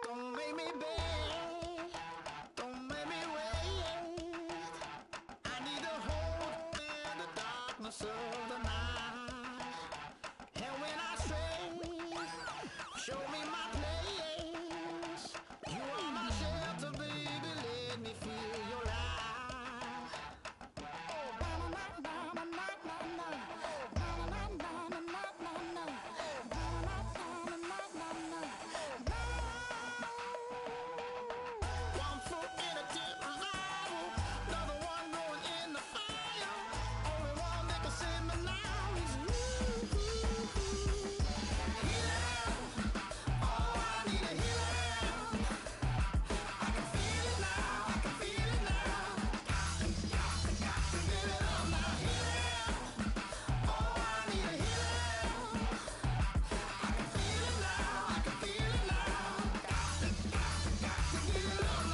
Don't make me beg, don't make me wait. I need to hold in the darkness of the night. And when I stray, show me my place. You are my shelter, baby, let me feel your light. One foot in a deep revival, another one going in the fire. Only one that can save me now is you. Healing, oh, I need a healing. I can feel it now, I can feel it now. Got to give it up now. Healing, oh, I need a healing. I can feel it now, I can feel it now. Got to give it up now.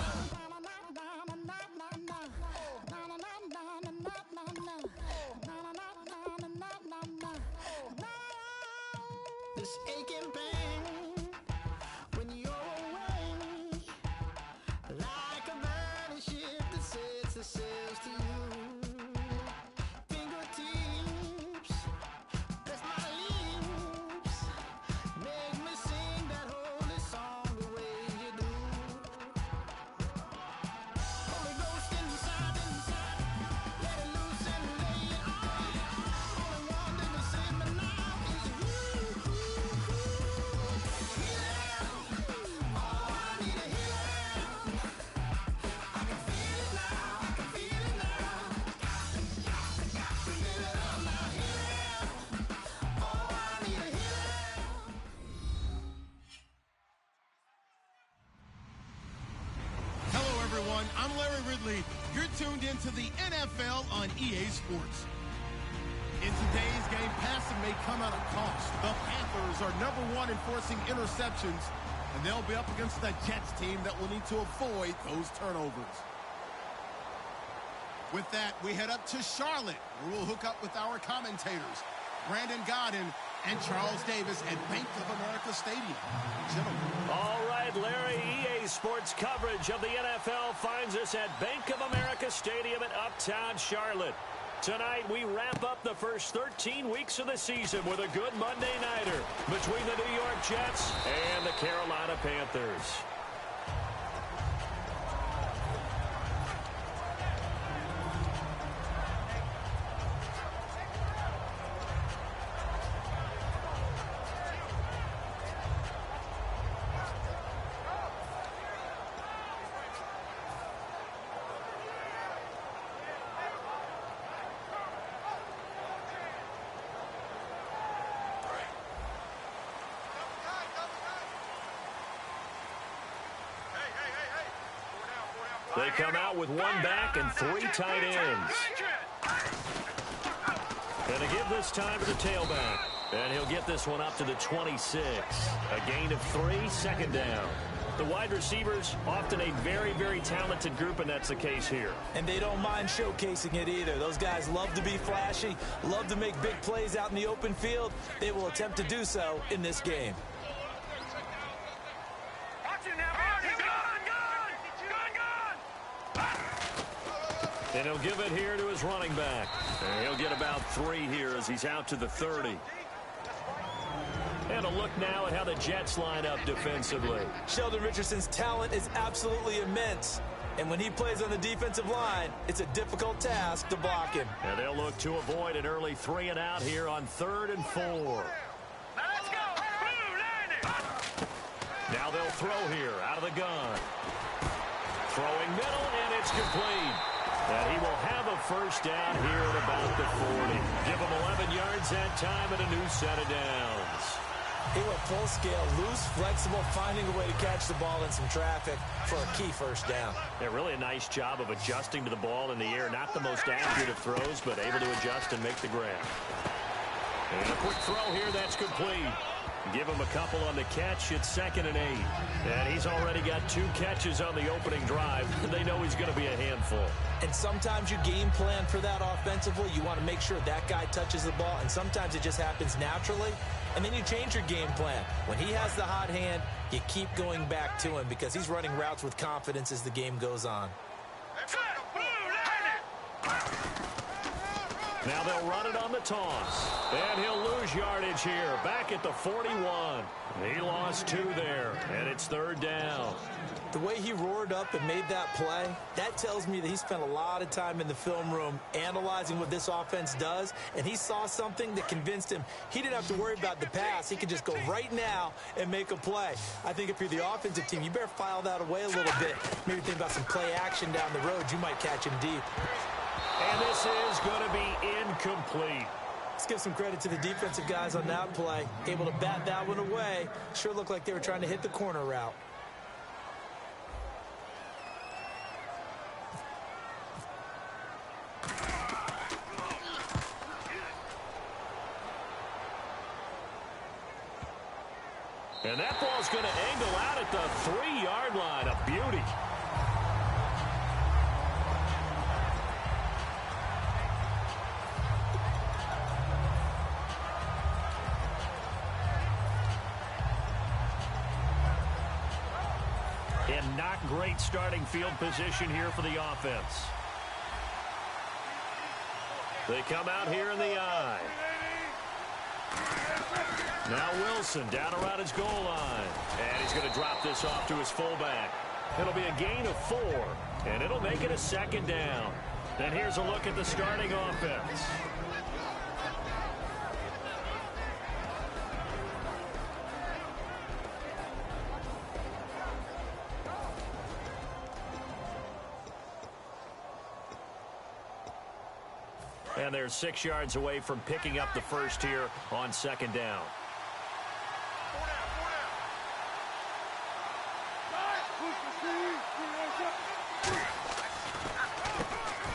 This aching pain when you're away, like a burning ship that sets the sails to you. Fingertips, press my lips, make me sing that holy song the way you do. Holy Ghost inside, let it loose and lay it on. Only one that can save me now is you. Healing, oh, I need a healing. I can feel it now, I can feel it now. Got to give it up now. Healing, oh, I need a healing. Hello, everyone. I'm Larry Ridley. You're tuned into the NFL on EA Sports. In today's game, passing may come at a cost. The Panthers are #1 in forcing interceptions, and they'll be up against the Jets team that will need to avoid those turnovers. With that, we head up to Charlotte, where we'll hook up with our commentators, Brandon Godden and Charles Davis at Bank of America Stadium. Gentlemen. All right, Larry, EA Sports coverage of the NFL finds us at Bank of America Stadium in Uptown Charlotte. Tonight, we wrap up the first 13 weeks of the season with a good Monday nighter between the New York Jets and the Carolina Panthers. They come out with one back and 3 tight ends. And to give this time to the tailback. And he'll get this one up to the 26. A gain of 3, second down. The wide receivers, often a very, very talented group, and that's the case here. And they don't mind showcasing it either. Those guys love to be flashy, love to make big plays out in the open field. They will attempt to do so in this game. And he'll give it here to his running back. And he'll get about 3 here as he's out to the 30. And a look now at how the Jets line up defensively. Sheldon Richardson's talent is absolutely immense. And when he plays on the defensive line, it's a difficult task to block him. And they'll look to avoid an early 3 and out here on 3rd and 4. Let's go. Blue line. Now they'll throw here out of the gun. Throwing middle, and it's complete. And he will have a first down here at about the 40. Give him 11 yards that time and a new set of downs. He went full scale, loose, flexible, finding a way to catch the ball in some traffic for a key first down. Yeah, really a nice job of adjusting to the ball in the air. Not the most accurate of throws, but able to adjust and make the grab. And a quick throw here, that's complete. Give him a couple on the catch. It's 2nd and 8. And he's already got 2 catches on the opening drive. They know he's going to be a handful. And sometimes you game plan for that offensively. You want to make sure that guy touches the ball, and sometimes it just happens naturally. And then you change your game plan. When he has the hot hand, you keep going back to him because he's running routes with confidence as the game goes on. Now they'll run it on the toss. And he'll lose yardage here. Back at the 41. He lost 2 there. And it's 3rd down. The way he roared up and made that play, that tells me that he spent a lot of time in the film room analyzing what this offense does, and he saw something that convinced him he didn't have to worry about the pass. He could just go right now and make a play. I think if you're the offensive team, you better file that away a little bit. Maybe think about some play action down the road. You might catch him deep. And this is going to be incomplete. Let's give some credit to the defensive guys on that play. Able to bat that one away. Sure looked like they were trying to hit the corner route. And that ball's going to angle out at the 3-yard line. A beauty. And not great starting field position here for the offense. They come out here in the I. Now Wilson down around his goal line. And he's going to drop this off to his fullback. It'll be a gain of 4. And it'll make it a 2nd down. Then here's a look at the starting offense. And they're 6 yards away from picking up the first here on 2nd down.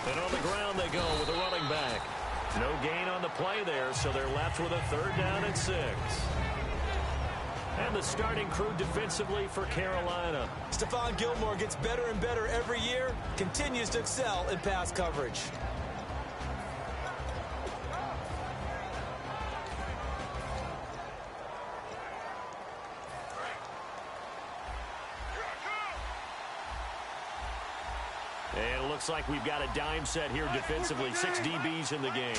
And on the ground they go with a running back. No gain on the play there, so they're left with a 3rd down and 6. And the starting crew defensively for Carolina. Stephon Gilmore gets better and better every year, continues to excel in pass coverage. And it looks like we've got a dime set here defensively. 6 DBs in the game.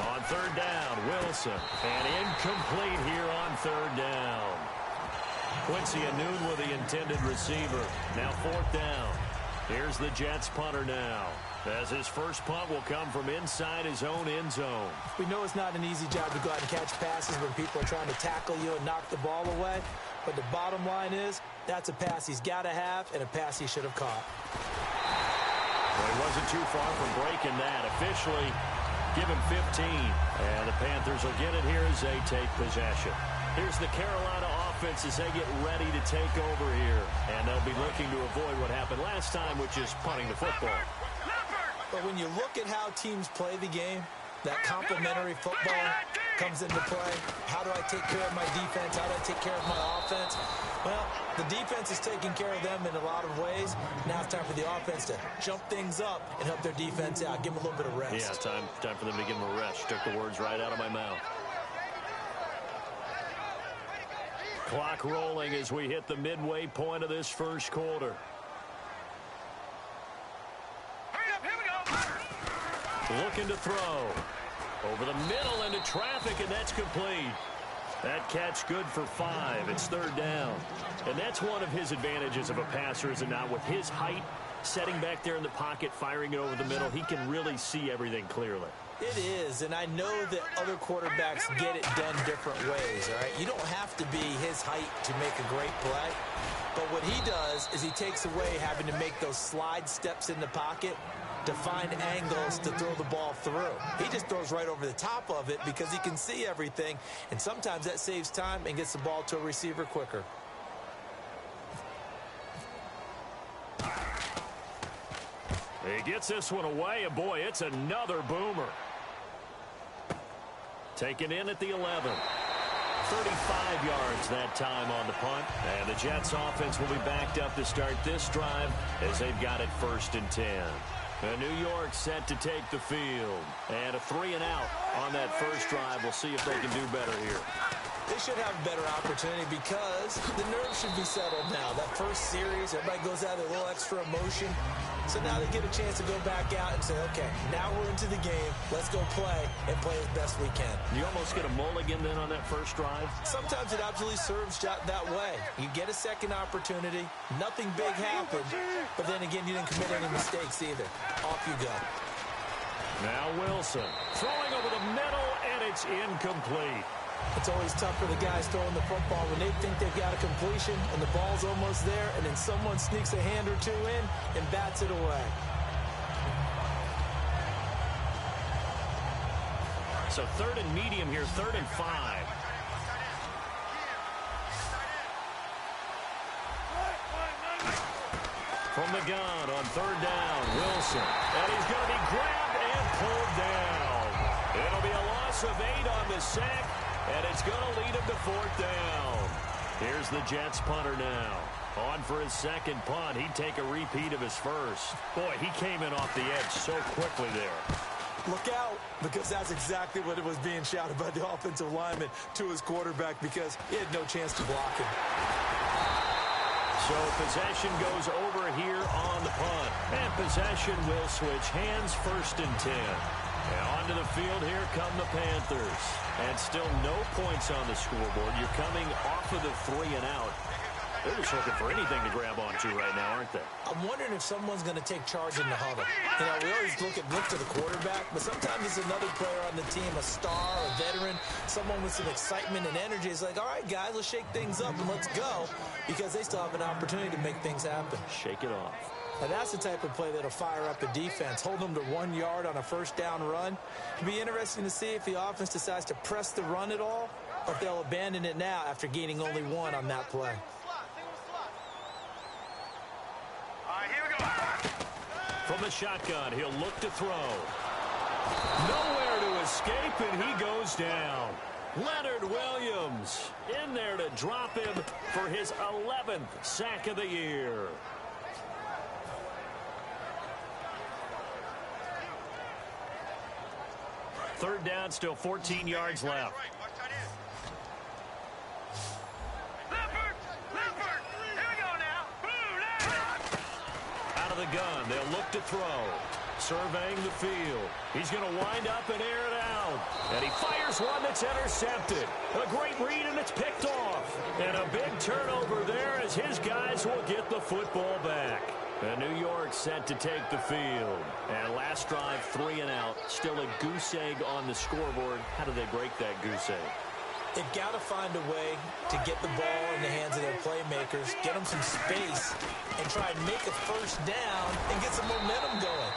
On 3rd down, Wilson. And incomplete here on 3rd down. Quincy Anoon with the intended receiver. Now 4th down. Here's the Jets punter now. As his first punt will come from inside his own end zone. We know it's not an easy job to go out and catch passes when people are trying to tackle you and knock the ball away. But the bottom line is, that's a pass he's got to have and a pass he should have caught. Well, he wasn't too far from breaking that. Officially, give him 15. And the Panthers will get it here as they take possession. Here's the Carolina offense as they get ready to take over here. And they'll be looking to avoid what happened last time, which is punting the football. But when you look at how teams play the game, that complementary football comes into play. How do I take care of my defense? How do I take care of my offense? Well, the defense is taking care of them in a lot of ways. Now it's time for the offense to jump things up and help their defense out. Give them a little bit of rest. Yeah, time for them to give them a rest. Took the words right out of my mouth. Clock rolling as we hit the midway point of this first quarter. Looking to throw. Over the middle into traffic, and that's complete. That catch good for 5. It's third down. And that's one of his advantages of a passer, is it not? With his height, setting back there in the pocket, firing it over the middle, he can really see everything clearly. It is, and I know that other quarterbacks get it done different ways, all right? You don't have to be his height to make a great play, but what he does is he takes away having to make those slide steps in the pocket to find angles to throw the ball through. He just throws right over the top of it because he can see everything, and sometimes that saves time and gets the ball to a receiver quicker. He gets this one away, and boy, it's another boomer. Taken in at the 11. 35 yards that time on the punt. And the Jets offense will be backed up to start this drive as they've got it 1st and 10. And New York set to take the field. And a 3-and-out on that first drive. We'll see if they can do better here. They should have a better opportunity because the nerves should be settled now. That first series, everybody goes out with a little extra emotion. So now they get a chance to go back out and say, okay, now we're into the game. Let's go play and play as best we can. You almost get a mulligan then on that first drive? Sometimes it absolutely serves that way. You get a second opportunity. Nothing big happened. But then again, you didn't commit any mistakes either. Off you go. Now Wilson throwing over the middle, and it's incomplete. It's always tough for the guys throwing the football when they think they've got a completion and the ball's almost there, and then someone sneaks a hand or two in and bats it away. So 3rd and medium here, 3rd and 5. From the gun on 3rd down, Wilson. And he's going to be grabbed and pulled down. It'll be a loss of 8 on the sack. And it's going to lead him to 4th down. Here's the Jets punter now. On for his second punt. He'd take a repeat of his first. Boy, he came in off the edge so quickly there. Look out, because that's exactly what it was being shouted by the offensive lineman to his quarterback because he had no chance to block him. So possession goes over here on the punt. And possession will switch hands, 1st and 10. And onto the field, here come the Panthers. And still no points on the scoreboard. You're coming off of the 3-and-out. They're just looking for anything to grab onto right now, aren't they? I'm wondering if someone's going to take charge in the huddle. You know, we always look to the quarterback, but sometimes it's another player on the team, a star, a veteran, someone with some excitement and energy. It's like, all right, guys, let's shake things up and let's go, because they still have an opportunity to make things happen. Shake it off. Now, that's the type of play that'll fire up a defense. Hold them to 1 yard on a 1st down run. It'll be interesting to see if the offense decides to press the run at all, or if they'll abandon it now after gaining only 1 on that play. Here we go. From the shotgun, he'll look to throw. Nowhere to escape, and he goes down. Leonard Williams in there to drop him for his 11th sack of the year. Third down, still 14 yards left. Out of the gun, they'll look to throw. Surveying the field. He's going to wind up and air it out. And he fires one that's intercepted. A great read, and it's picked off. And a big turnover there as his guys will get the football back. And New York set to take the field. And last drive, 3-and-out. Still a goose egg on the scoreboard. How do they break that goose egg? They've got to find a way to get the ball in the hands of their playmakers, get them some space, and try and make a first down and get some momentum going.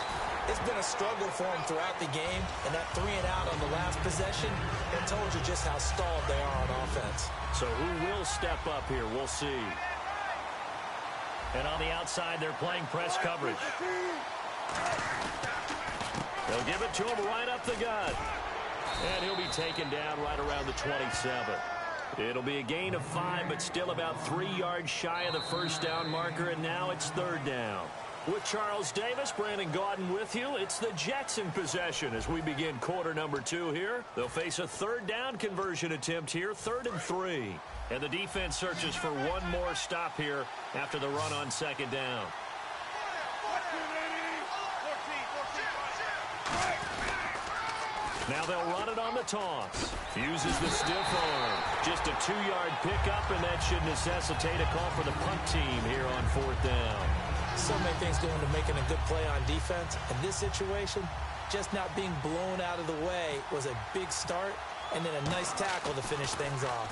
It's been a struggle for them throughout the game, and that 3-and-out on the last possession, it told you just how stalled they are on offense. So who will step up here? We'll see. And on the outside, they're playing press coverage. They'll give it to him right up the gut. And he'll be taken down right around the 27. It'll be a gain of 5, but still about 3 yards shy of the first down marker, and now it's third down. With Charles Davis, Brandon Gaudin with you. It's the Jets in possession as we begin quarter number 2 here. They'll face a third down conversion attempt here, 3rd and 3. And the defense searches for one more stop here after the run on second down. Now they'll run it on the toss. Uses the stiff arm. Just a 2-yard pickup, and that should necessitate a call for the punt team here on 4th down. So many things go into making a good play on defense. In this situation, just not being blown out of the way was a big start, and then a nice tackle to finish things off.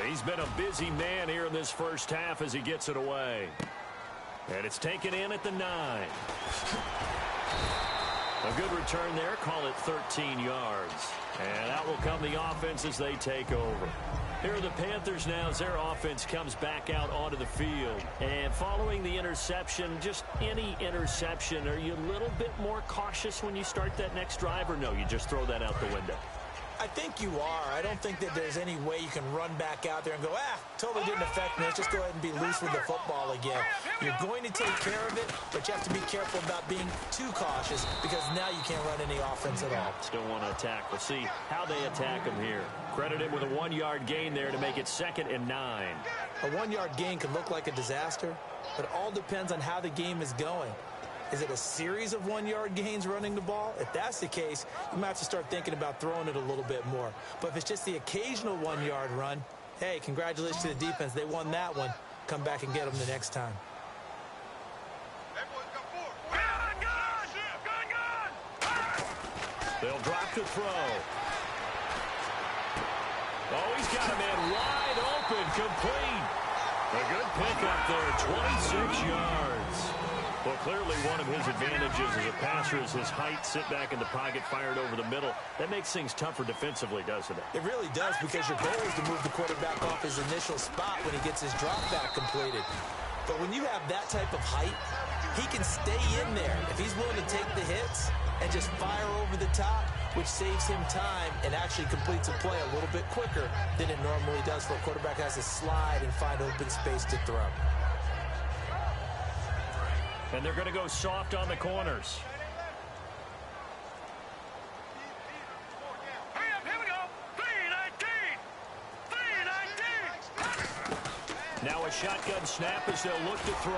He's been a busy man here in this first half as he gets it away. And it's taken in at the 9. A good return there. Call it 13 yards. And out will come the offense as they take over. Here are the Panthers now as their offense comes back out onto the field. And following the interception, just any interception, are you a little bit more cautious when you start that next drive, or no, you just throw that out the window? I think you are. I don't think that there's any way you can run back out there and go, totally didn't affect me. Let's just go ahead and be loose with the football again. You're going to take care of it, but you have to be careful about being too cautious because now you can't run any offense at all. Still want to attack. We'll see how they attack him here. Credit him with a 1-yard gain there to make it 2nd and 9. A 1-yard gain can look like a disaster, but it all depends on how the game is going. Is it a series of 1-yard gains running the ball? If that's the case, you might have to start thinking about throwing it a little bit more. But if it's just the occasional 1-yard run, hey, congratulations to the defense. They won that one. Come back and get them the next time. They'll drop the throw. Oh, he's got a man wide open, complete. A good pickup there, 26 yards. Well, clearly one of his advantages as a passer is his height. Sit back in the pocket, fired over the middle. That makes things tougher defensively, doesn't it? It really does, because your goal is to move the quarterback off his initial spot when he gets his drop back completed. But when you have that type of height, he can stay in there. If he's willing to take the hits and just fire over the top, which saves him time and actually completes a play a little bit quicker than it normally does for a quarterback who has to slide and find open space to throw. And they're going to go soft on the corners. Here we go. 3-19. Now a shotgun snap as they'll look to throw.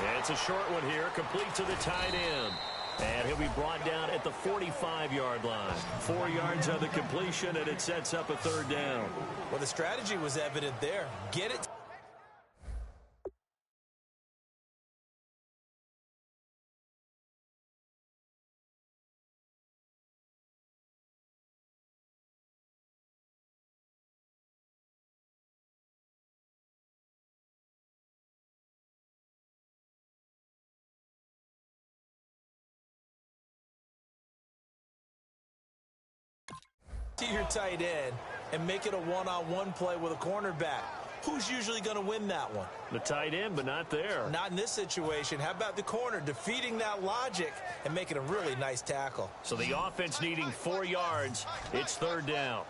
And it's a short one here, complete to the tight end. And he'll be brought down at the 45-yard line. 4 yards on the completion, and it sets up a 3rd down. Well, the strategy was evident there. Get it. To your tight end and make it a one-on-one play with a cornerback. Who's usually going to win that one? The tight end, but not there. Not in this situation. How about the corner defeating that logic and making a really nice tackle? So the offense needing 4 yards. It's 3rd down.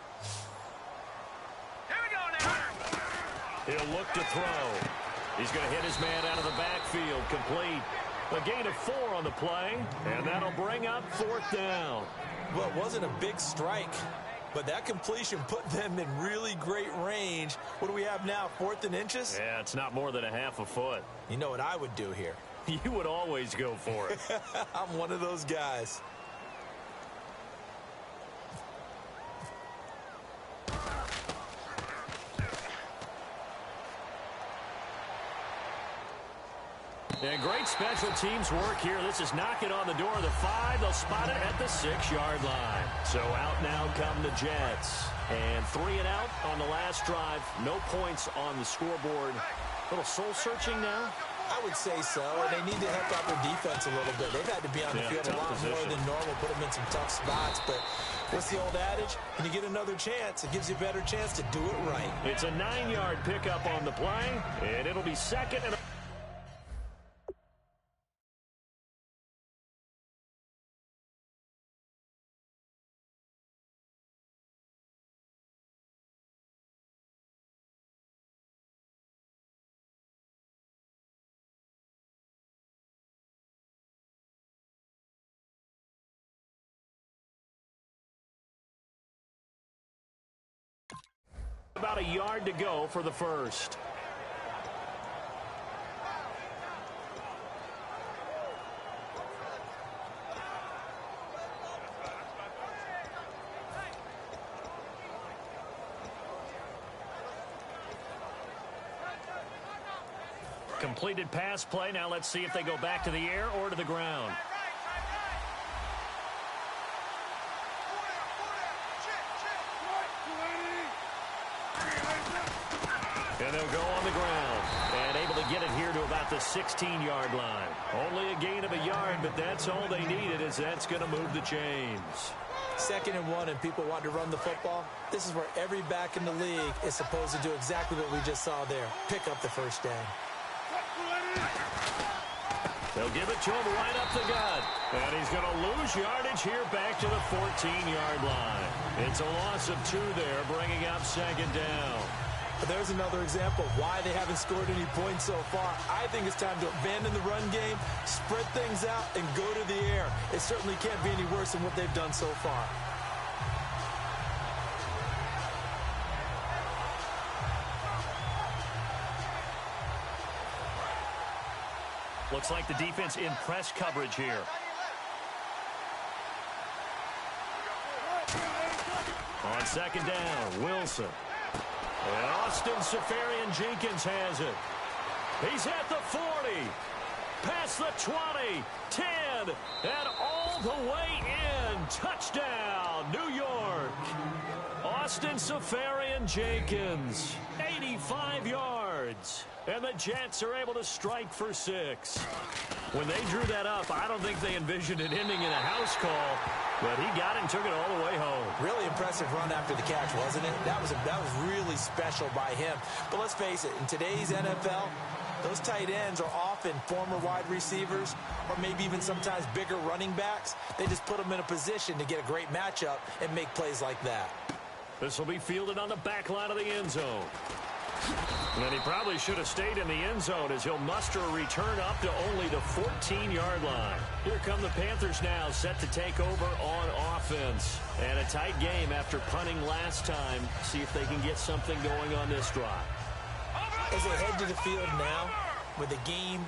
Here we go now. He'll look to throw. He's going to hit his man out of the backfield, complete. A gain of 4 on the play, and that'll bring up 4th down. Well, it wasn't a big strike, but that completion put them in really great range. What do we have now, 4th and inches? Yeah, it's not more than a half a foot. You know what I would do here? You would always go for it. I'm one of those guys. And great special teams work here. This is knocking on the door of the 5. They'll spot it at the 6-yard line. So out now come the Jets. And 3 and out on the last drive. No points on the scoreboard. A little soul-searching now. I would say so, and they need to help out their defense a little bit. They've had to be on the field a lot more than normal, put them in some tough spots. But what's the old adage? When you get another chance, it gives you a better chance to do it right. It's a 9-yard pickup on the play, and it'll be 2nd and about a yard to go for the first. Completed pass play. Now let's see if they go back to the air or to the ground. And they'll go on the ground. And able to get it here to about the 16-yard line. Only a gain of a yard, but that's all they needed, as that's going to move the chains. 2nd and 1, and people want to run the football. This is where every back in the league is supposed to do exactly what we just saw there. Pick up the first down. They'll give it to him right up the gut. And he's going to lose yardage here back to the 14-yard line. It's a loss of 2 there, bringing up 2nd down. But there's another example of why they haven't scored any points so far. I think it's time to abandon the run game, spread things out, and go to the air. It certainly can't be any worse than what they've done so far. Looks like the defense in press coverage here. On 2nd down, Wilson. And Austin Safarian-Jenkins has it. He's at the 40. Past the 20. 10. And all the way in. Touchdown, New York. Austin Safarian-Jenkins. 85 yards. And the Jets are able to strike for 6. When they drew that up, I don't think they envisioned it ending in a house call. But he got it and took it all the way home. Really impressive run after the catch, wasn't it? That was really special by him. But let's face it, in today's NFL, those tight ends are often former wide receivers or maybe even sometimes bigger running backs. They just put them in a position to get a great matchup and make plays like that. This will be fielded on the back line of the end zone. And he probably should have stayed in the end zone as he'll muster a return up to only the 14-yard line. Here come the Panthers now, set to take over on offense. And a tight game after punting last time. See if they can get something going on this drive. As they head to the field now, with the game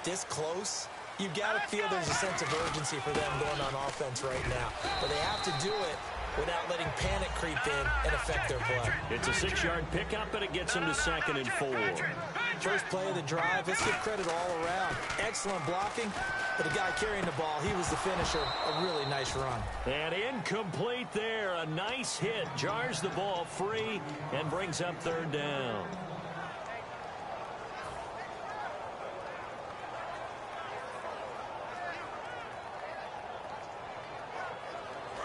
this close, you've got to feel there's a sense of urgency for them going on offense right now. But they have to do it without letting panic creep in and affect their play. It's a 6-yard pickup, and it gets them to 2nd and 4. First play of the drive, let's give credit all around. Excellent blocking, but the guy carrying the ball, he was the finisher. A really nice run. And incomplete there. A nice hit. Jars the ball free and brings up 3rd down.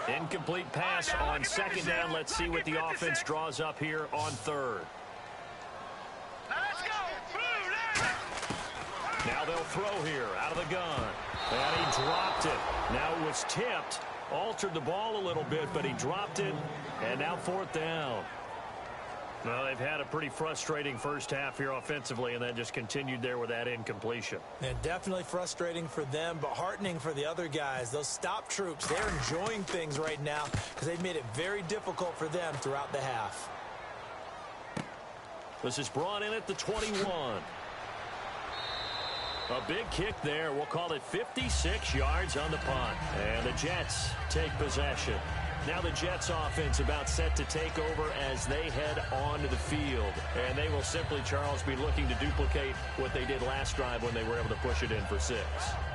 Incomplete pass on 2nd down. Let's see what the offense draws up here on 3rd. Now they'll throw here out of the gun. And he dropped it. Now it was tipped. Altered the ball a little bit, but he dropped it. And now 4th down. Well, they've had a pretty frustrating first half here offensively, and then just continued there with that incompletion. And definitely frustrating for them, but heartening for the other guys. Those stop troops, they're enjoying things right now because they've made it very difficult for them throughout the half. This is brought in at the 21. A big kick there. We'll call it 56 yards on the punt. And the Jets take possession. Now the Jets offense about set to take over as they head onto the field. And they will simply, Charles, be looking to duplicate what they did last drive when they were able to push it in for 6.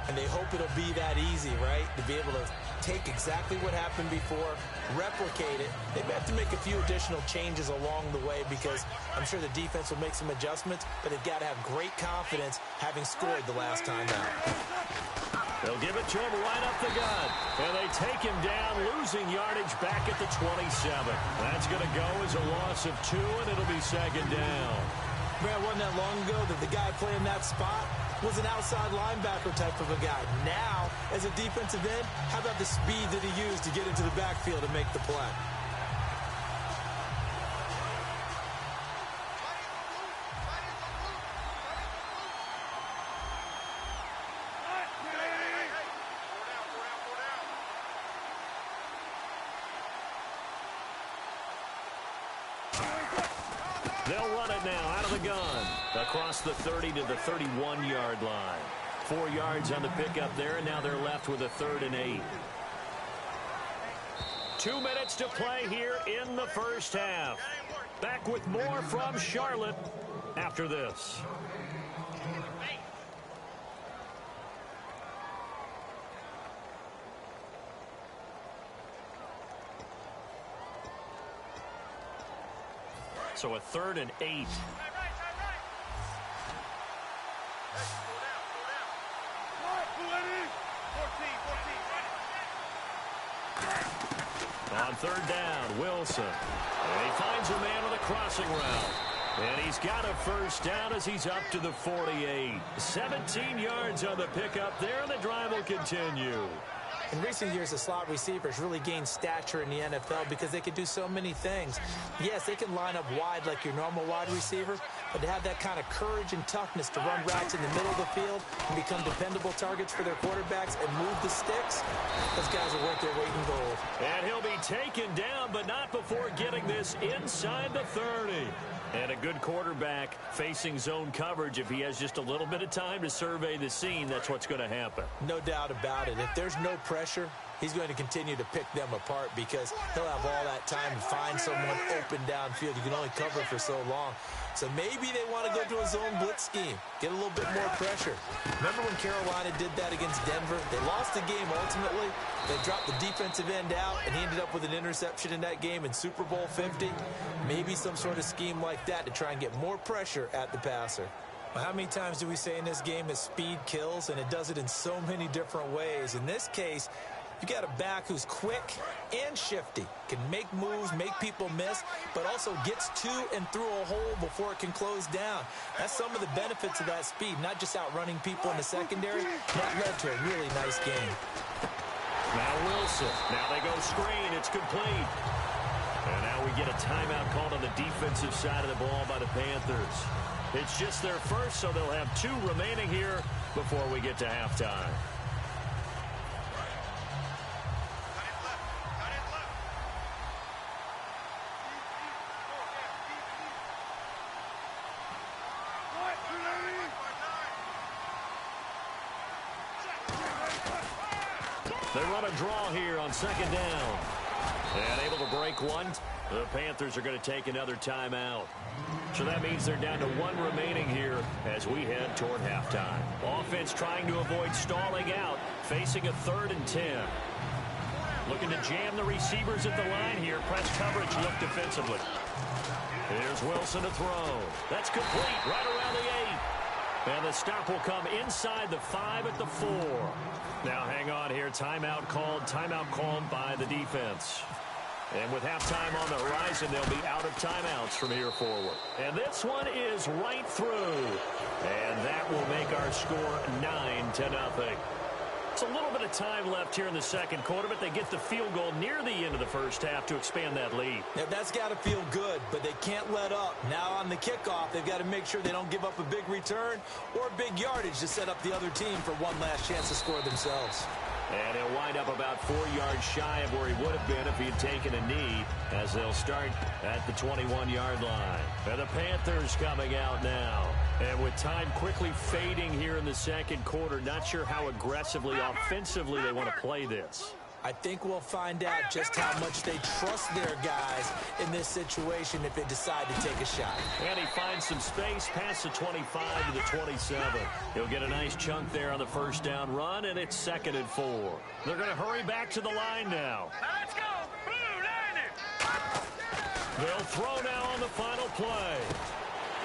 And they hope it'll be that easy, right? To be able to take exactly what happened before, replicate it. They may have to make a few additional changes along the way because I'm sure the defense will make some adjustments, but they've got to have great confidence having scored the last time out. They'll give it to him right up the gut. And they take him down, losing yardage back at the 27. That's going to go as a loss of 2, and it'll be 2nd down. Man, wasn't that long ago that the guy playing that spot was an outside linebacker type of a guy. Now, as a defensive end, how about the speed that he used to get into the backfield and make the play? They'll run it now out of the gun. Across the 30 to the 31-yard line. 4 yards on the pickup there, and now they're left with a 3rd and 8. 2 minutes to play here in the first half. Back with more from Charlotte after this. So a 3rd and 8. On 3rd down, Wilson. And he finds a man with a crossing route. And he's got a first down as he's up to the 48. 17 yards on the pickup there, and the drive will continue. In recent years, the slot receivers really gained stature in the NFL because they can do so many things. Yes, they can line up wide like your normal wide receiver, but to have that kind of courage and toughness to run routes in the middle of the field and become dependable targets for their quarterbacks and move the sticks, those guys are worth their weight in gold. And he'll be taken down, but not before getting this inside the 30. And a good quarterback facing zone coverage, if he has just a little bit of time to survey the scene, that's what's going to happen. No doubt about it. If there's no pressure, he's going to continue to pick them apart because he'll have all that time to find someone open downfield. You can only cover for so long. So maybe they want to go to a zone blitz scheme, get a little bit more pressure. Remember when Carolina did that against Denver? They lost the game ultimately. They dropped the defensive end out, and he ended up with an interception in that game in Super Bowl 50. Maybe some sort of scheme like that to try and get more pressure at the passer. Well, how many times do we say in this game that speed kills, and it does it in so many different ways? In this case, you got a back who's quick and shifty, can make moves, make people miss, but also gets to and through a hole before it can close down. That's some of the benefits of that speed, not just outrunning people in the secondary. That led to a really nice game. Now Wilson. Now they go screen. It's complete. And now we get a timeout called on the defensive side of the ball by the Panthers. It's just their first, so they'll have 2 remaining here before we get to halftime. They run a draw here on 2nd down. And able to break one. The Panthers are going to take another timeout. So that means they're down to 1 remaining here as we head toward halftime. Offense trying to avoid stalling out, facing a 3rd and 10. Looking to jam the receivers at the line here. Press coverage look defensively. Here's Wilson to throw. That's complete right around the 8. And the stop will come inside the 5 at the 4. Now hang on here. Timeout called by the defense. And with halftime on the horizon, they'll be out of timeouts from here forward. And this one is right through. And that will make our score 9-0. It's a little bit of time left here in the second quarter, but they get the field goal near the end of the first half to expand that lead. Now, that's got to feel good, but they can't let up. Now on the kickoff, they've got to make sure they don't give up a big return or big yardage to set up the other team for one last chance to score themselves. And he'll wind up about 4 yards shy of where he would have been if he had taken a knee, as they'll start at the 21-yard line. And the Panthers coming out now. And with time quickly fading here in the second quarter, not sure how aggressively, offensively they want to play this. I think we'll find out just how much they trust their guys in this situation if they decide to take a shot. And he finds some space past the 25 to the 27. He'll get a nice chunk there on the first down run, and it's 2nd and 4. They're going to hurry back to the line now. Let's go! Blue line it! They'll throw now on the final play.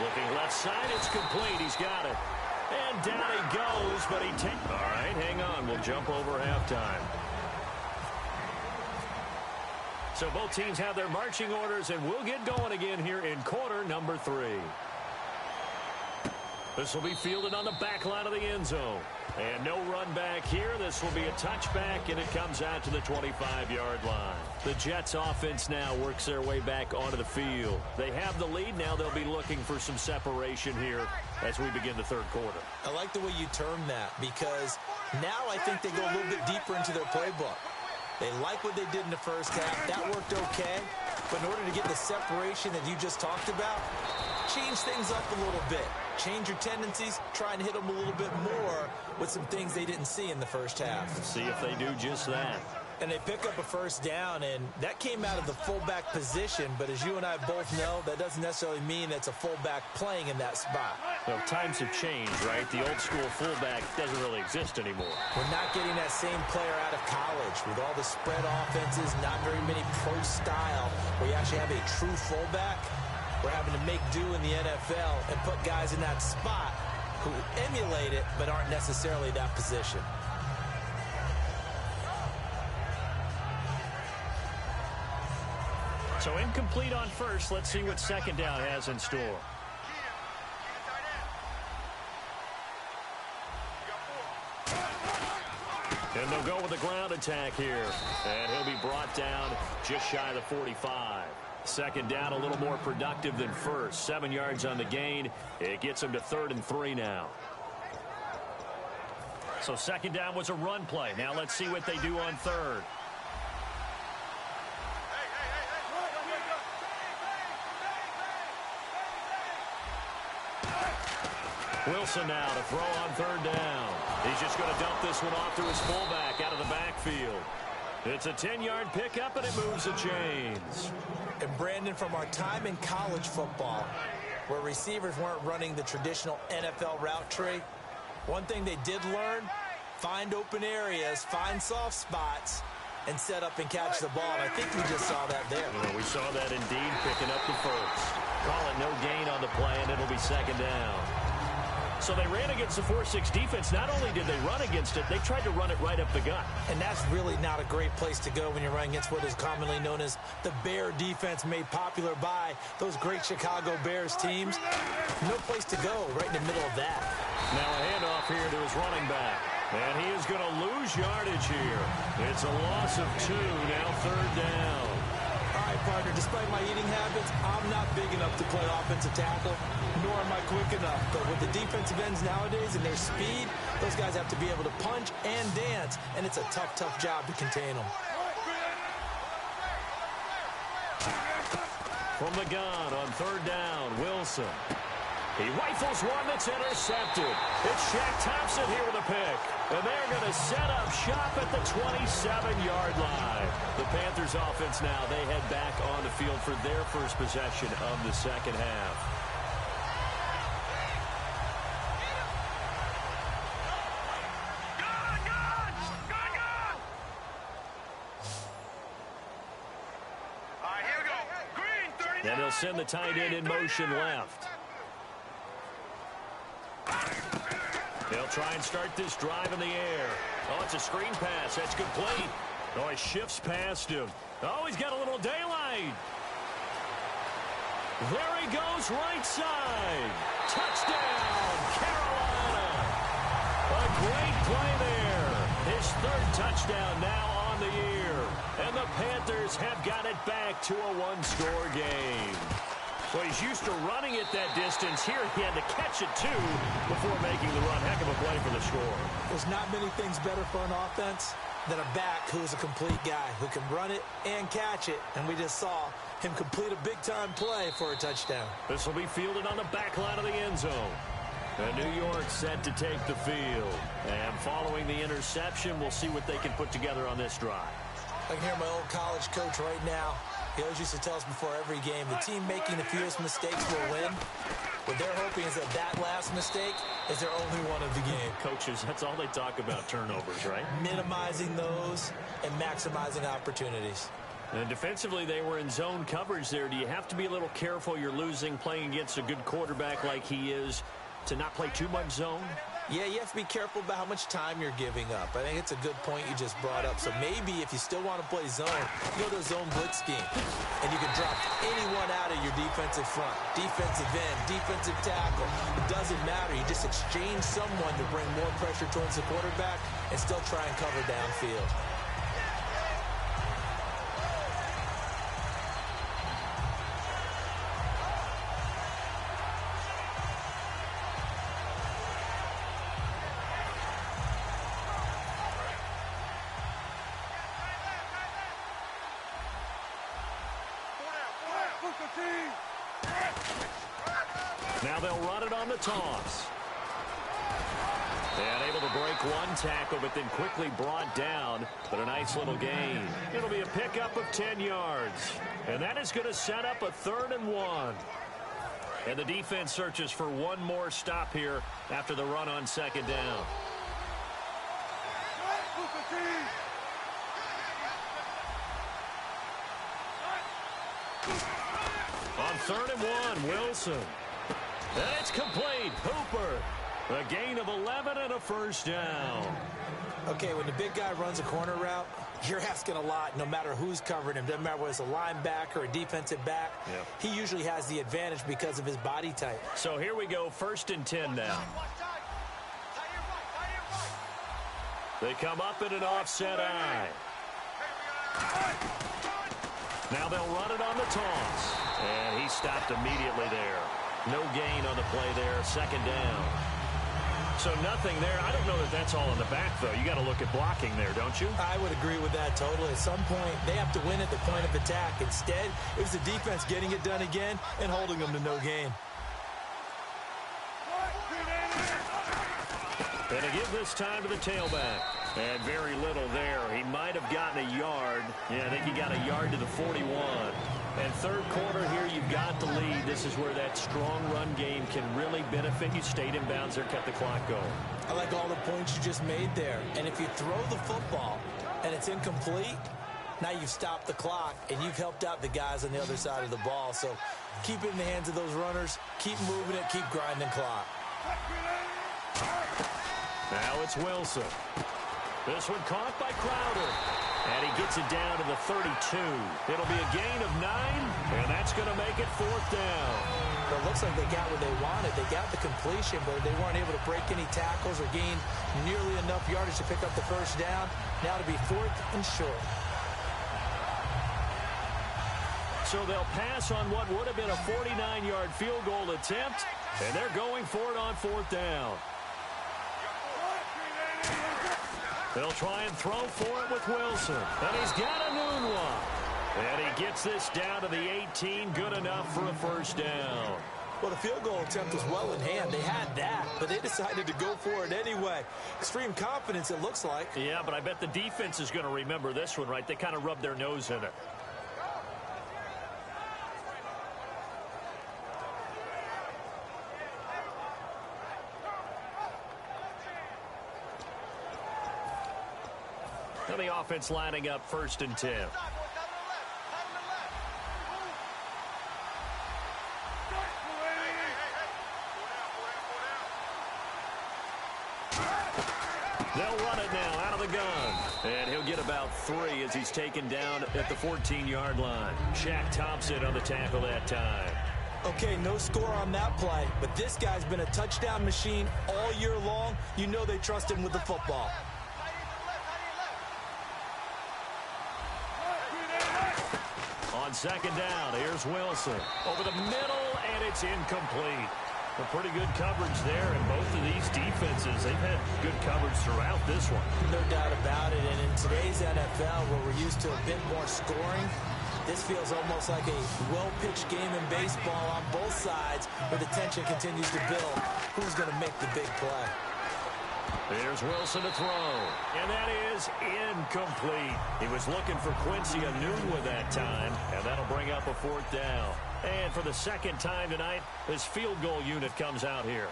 Looking left side, it's complete. He's got it. And down he goes, but he takes... All right, hang on. We'll jump over halftime. So both teams have their marching orders, and we'll get going again here in quarter number 3. This will be fielded on the back line of the end zone. And no run back here. This will be a touchback, and it comes out to the 25-yard line. The Jets offense now works their way back onto the field. They have the lead. Now they'll be looking for some separation here as we begin the third quarter. I like the way you term that because now I think they go a little bit deeper into their playbook. They like what they did in the first half. That worked okay. But in order to get the separation that you just talked about, change things up a little bit. Change your tendencies. Try and hit them a little bit more with some things they didn't see in the first half. See if they do just that. And they pick up a first down, and that came out of the fullback position. But as you and I both know, that doesn't necessarily mean it's a fullback playing in that spot. Well, times have changed, right? The old school fullback doesn't really exist anymore. We're not getting that same player out of college with all the spread offenses, not very many pro style, where you actually have a true fullback. We're having to make do in the NFL and put guys in that spot who emulate it but aren't necessarily that position. So incomplete on first. Let's see what second down has in store. And they'll go with the ground attack here. And he'll be brought down just shy of the 45. Second down, a little more productive than first. 7 yards on the gain. It gets him to 3rd and 3 now. So second down was a run play. Now let's see what they do on third. Wilson now to throw on third down. He's just going to dump this one off to his fullback out of the backfield. It's a 10-yard pickup, and it moves the chains. And Brandon, from our time in college football, where receivers weren't running the traditional NFL route tree, one thing they did learn, find open areas, find soft spots, and set up and catch the ball. And I think we just saw that there. Well, we saw that indeed, picking up the first. Call it no gain on the play, and it'll be second down. So they ran against the 4-6 defense. Not only did they run against it, they tried to run it right up the gut. And that's really not a great place to go when you're running against what is commonly known as the Bear defense, made popular by those great Chicago Bears teams. No place to go right in the middle of that. Now a handoff here to his running back. And he is going to lose yardage here. It's a loss of 2, now third down. All right, partner, despite my eating habits, I'm not big enough to play offensive tackle, nor am I quick enough. But with the defensive ends nowadays and their speed, those guys have to be able to punch and dance, and it's a tough, tough job to contain them. From the gun on third down, Wilson. He rifles one that's intercepted. It's Shaq Thompson here with a pick. And they're going to set up shop at the 27-yard line. The Panthers offense now, they head back on the field for their first possession of the second half. All right, here we go. Green, 30. Then he'll send the tight end in motion left. They'll try and start this drive in the air. Oh, it's a screen pass. That's complete. Oh, he shifts past him. Oh, he's got a little daylight. There he goes, right side. Touchdown, Carolina. A great play there. His 3rd touchdown now on the year. And the Panthers have got it back to a 1-score game. Well, he's used to running it that distance. Here he had to catch it, too, before making the run. Heck of a play for the score. There's not many things better for an offense than a back who's a complete guy who can run it and catch it. And we just saw him complete a big-time play for a touchdown. This will be fielded on the back line of the end zone. And New York set to take the field. And following the interception, we'll see what they can put together on this drive. I can hear my old college coach right now. He always used to tell us before every game, the team making the fewest mistakes will win. What they're hoping is that last mistake is their only one of the game. Coaches, that's all they talk about, turnovers, right? Minimizing those and maximizing opportunities. And defensively, they were in zone coverage there. Do you have to be a little careful? You're losing, playing against a good quarterback like he is, to not play too much zone? Yeah, you have to be careful about how much time you're giving up. I think it's a good point you just brought up. So maybe if you still want to play zone, you go to a zone blitz scheme. And you can drop anyone out of your defensive front, defensive end, defensive tackle. It doesn't matter. You just exchange someone to bring more pressure towards the quarterback and still try and cover downfield. Now they'll run it on the toss. And able to break one tackle, but then quickly brought down. But a nice little gain. It'll be a pickup of 10 yards. And that is going to set up a 3rd and 1. And the defense searches for one more stop here after the run on 2nd down. On 3rd and 1, Wilson. And it's complete. Hooper. A gain of 11 and a 1st down. Okay, when the big guy runs a corner route, you're asking a lot no matter who's covering him. Doesn't matter whether it's a linebacker or a defensive back. Yep. He usually has the advantage because of his body type. So here we go, 1st and 10 now. They come up in an offset eye. Now they'll run it on the toss. And he stopped immediately there. No gain on the play there, 2nd down. So nothing there. I don't know that that's all in the back, though. You got to look at blocking there, don't you? I would agree with that totally. At some point, they have to win at the point of attack. Instead, it was the defense getting it done again and holding them to no gain. And to give this time to the tailback. And very little there. He might have gotten a yard. Yeah, I think he got a yard to the 41. And 3rd quarter here, you've got the lead. This is where that strong run game can really benefit you. Stayed in bounds there, kept the clock going. I like all the points you just made there. And if you throw the football and it's incomplete, now you've stopped the clock and you've helped out the guys on the other side of the ball. So keep it in the hands of those runners. Keep moving it. Keep grinding clock. Now it's Wilson. This one caught by Crowder. And he gets it down to the 32. It'll be a gain of 9, and that's going to make it 4th down. Well, it looks like they got what they wanted. They got the completion, but they weren't able to break any tackles or gain nearly enough yardage to pick up the 1st down. Now to be 4th and short. So they'll pass on what would have been a 49-yard field goal attempt, and they're going for it on 4th down. They'll try and throw for it with Wilson. And he's got a new one. And he gets this down to the 18. Good enough for a 1st down. Well, the field goal attempt was well in hand. They had that, but they decided to go for it anyway. Extreme confidence, it looks like. Yeah, but I bet the defense is going to remember this one, right? They kind of rubbed their nose in it. Now the offense lining up 1st and 10. They'll run it now out of the gun. And he'll get about 3 as he's taken down at the 14-yard line. Shaq Thompson on the tackle that time. Okay, no score on that play, but this guy's been a touchdown machine all year long. You know they trust him with the football. On 2nd down, here's Wilson. Over the middle, and it's incomplete. A pretty good coverage there, and both of these defenses, they've had good coverage throughout this one. No doubt about it, and in today's NFL, where we're used to a bit more scoring, this feels almost like a well-pitched game in baseball on both sides, where the tension continues to build. Who's going to make the big play? There's Wilson to throw, and that is incomplete. He was looking for Quincy Enunwa that time, and that'll bring up a 4th down. And for the 2nd time tonight, his field goal unit comes out here.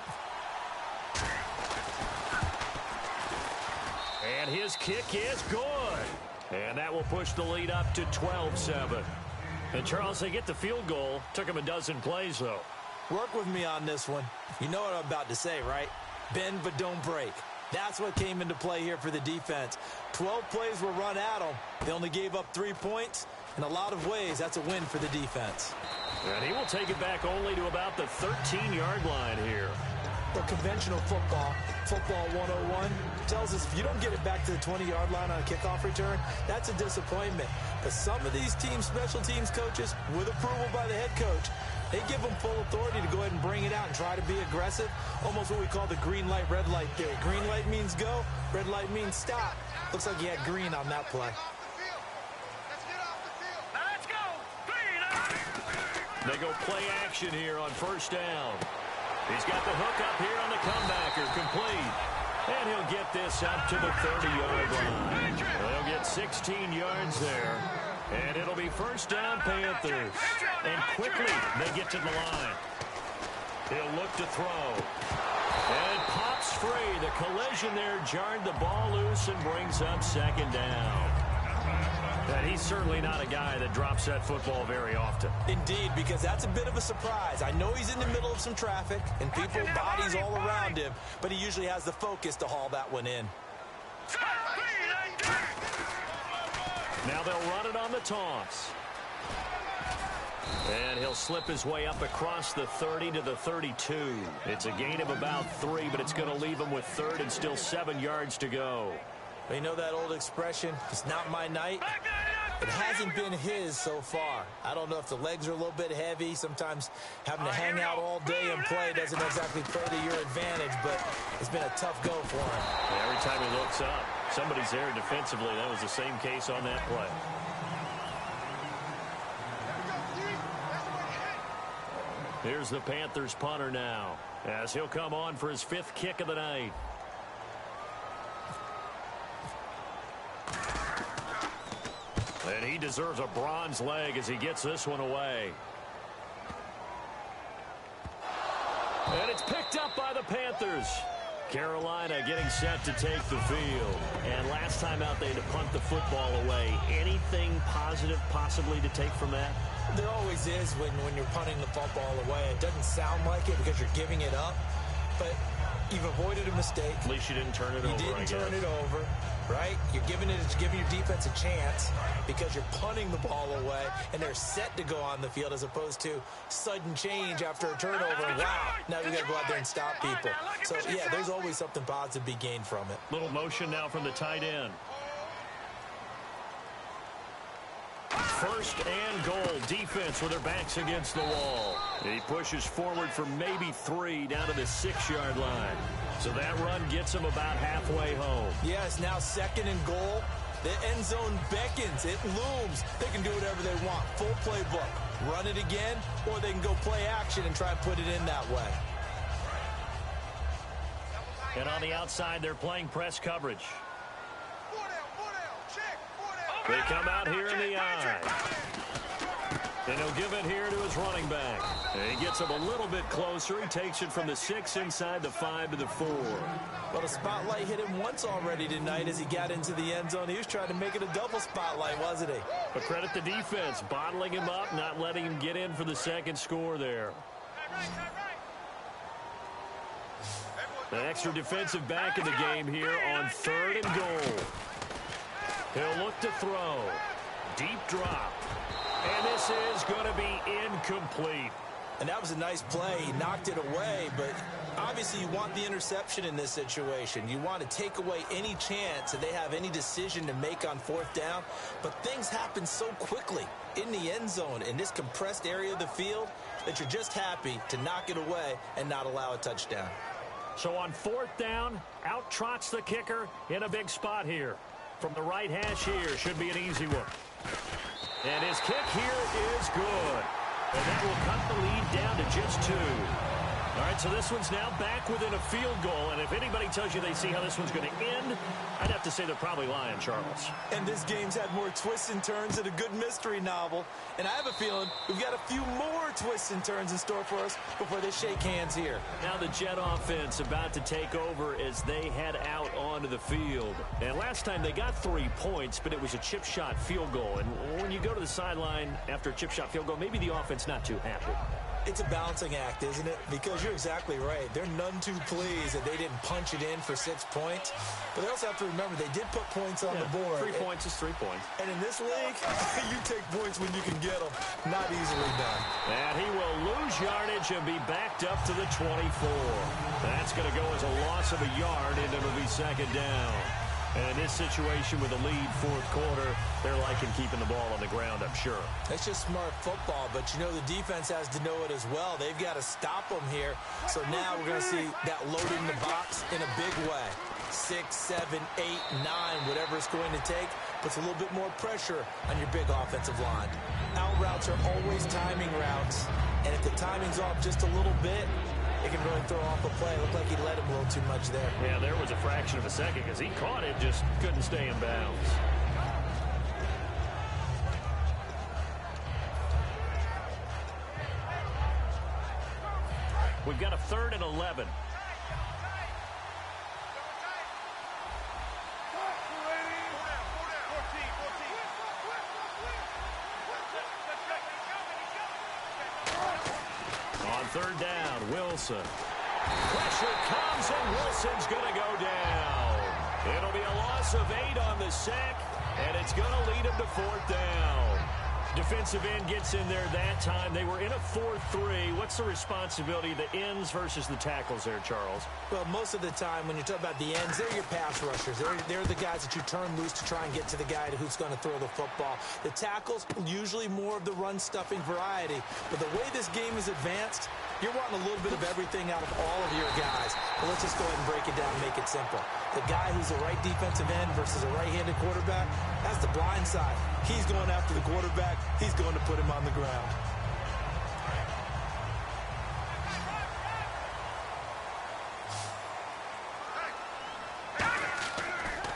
And his kick is good. And that will push the lead up to 12-7. And Charles, they get the field goal. Took him a dozen plays, though. Work with me on this one. You know what I'm about to say, right? Bend but don't break. That's what came into play here for the defense. 12 plays were run at them. They only gave up 3 points. In a lot of ways, that's a win for the defense. And he will take it back only to about the 13-yard line here. Well, conventional football 101, tells us if you don't get it back to the 20-yard line on a kickoff return, that's a disappointment. But some of these teams, special teams coaches, with approval by the head coach, they give them full authority to go ahead and bring it out and try to be aggressive. Almost what we call the green light, red light theory. Green light means go, red light means stop. Looks like he had green on that play. They go play action here on 1st down. He's got the hook up here on the comebacker, complete. And he'll get this up to the 30-yard line. They'll get 16 yards there. And it'll be first down, Panthers. And quickly they get to the line. He'll look to throw. And pops free. The collision there jarred the ball loose and brings up second down. And he's certainly not a guy that drops that football very often. Indeed, because that's a bit of a surprise. I know he's in the middle of some traffic and people, bodies all around him, but he usually has the focus to haul that one in. Now they'll run it on the toss. And he'll slip his way up across the 30 to the 32. It's a gain of about 3, but it's going to leave him with third and still 7 yards to go. You know that old expression, it's not my night? It hasn't been his so far. I don't know if the legs are a little bit heavy. Sometimes having to hang out all day and play doesn't exactly play to your advantage, but it's been a tough go for him. Yeah, every time he looks up, somebody's there defensively. That was the same case on that play. Here's the Panthers punter now, as he'll come on for his 5th kick of the night. And he deserves a bronze leg as he gets this one away. And it's picked up by the Panthers. Carolina getting set to take the field. And last time out, they had to punt the football away. Anything positive possibly to take from that? There always is when you're punting the football away. It doesn't sound like it because you're giving it up, but you've avoided a mistake. At least you didn't turn it over, You didn't turn it over, right? You're giving your defense a chance because you're punting the ball away, and they're set to go on the field as opposed to sudden change after a turnover. And wow, now we got to go out there and stop people. So, yeah, there's always something positive to be gained from it. Little motion now from the tight end. First and goal, defense with their backs against the wall. He pushes forward for maybe 3 down to the 6-yard line. So that run gets him about halfway home. Yeah, it's now 2nd and goal. The end zone beckons. It looms. They can do whatever they want. Full playbook. Run it again, or they can go play action and try and put it in that way. And on the outside, they're playing press coverage. They come out here in the eye. And he'll give it here to his running back. And he gets him a little bit closer. He takes it from the 6 inside the 5 to the 4. Well, the spotlight hit him once already tonight as he got into the end zone. He was trying to make it a double spotlight, wasn't he? But credit the defense, bottling him up, not letting him get in for the second score there. An extra defensive back in the game here on 3rd and goal. He'll look to throw. Deep drop. And this is going to be incomplete. And that was a nice play. He knocked it away, but obviously you want the interception in this situation. You want to take away any chance that they have any decision to make on 4th down. But things happen so quickly in the end zone in this compressed area of the field that you're just happy to knock it away and not allow a touchdown. So on 4th down, out trots the kicker in a big spot here. From the right hash here, should be an easy one. And his kick here is good. And that will cut the lead down to just 2. All right, so this one's now back within a field goal. And if anybody tells you they see how this one's going to end, I'd have to say they're probably lying, Charles. And this game's had more twists and turns than a good mystery novel. And I have a feeling we've got a few more twists and turns in store for us before they shake hands here. Now the Jet offense about to take over as they head out onto the field. And last time they got 3 points, but it was a chip shot field goal. And when you go to the sideline after a chip shot field goal, maybe the offense not too happy. It's a balancing act, isn't it? Because you're exactly right. They're none too pleased that they didn't punch it in for 6 points. But they also have to remember they did put points on the board. 3 points is 3 points. And in this league, you take points when you can get them. Not easily done. And he will lose yardage and be backed up to the 24. That's going to go as a loss of a yard, and it'll be 2nd down. And in this situation with a lead 4th quarter, they're liking keeping the ball on the ground, I'm sure. That's just smart football, but you know the defense has to know it as well. They've got to stop them here. So now we're going to see that loading the box in a big way. 6, 7, 8, 9, whatever it's going to take, puts a little bit more pressure on your big offensive line. Out routes are always timing routes, and if the timing's off just a little bit, it can really throw off a play. It looked like he let him a little too much there. Yeah, there was a fraction of a second because he caught it, just couldn't stay in bounds. We've got a 3rd and 11. On 3rd down, Wilson. Pressure comes, and Wilson's going to go down. It'll be a loss of 8 on the sack, and it's going to lead him to 4th down. Defensive end gets in there that time. They were in a 4-3. What's the responsibility of the ends versus the tackles there, Charles? Well, most of the time when you talk about the ends, they're your pass rushers. They're the guys that you turn loose to try and get to the guy who's going to throw the football. The tackles, usually more of the run-stuffing variety. But the way this game is advanced, you're wanting a little bit of everything out of all of your guys. But let's just go ahead and break it down and make it simple. The guy who's a right defensive end versus a right-handed quarterback, that's the blind side. He's going after the quarterback. He's going to put him on the ground.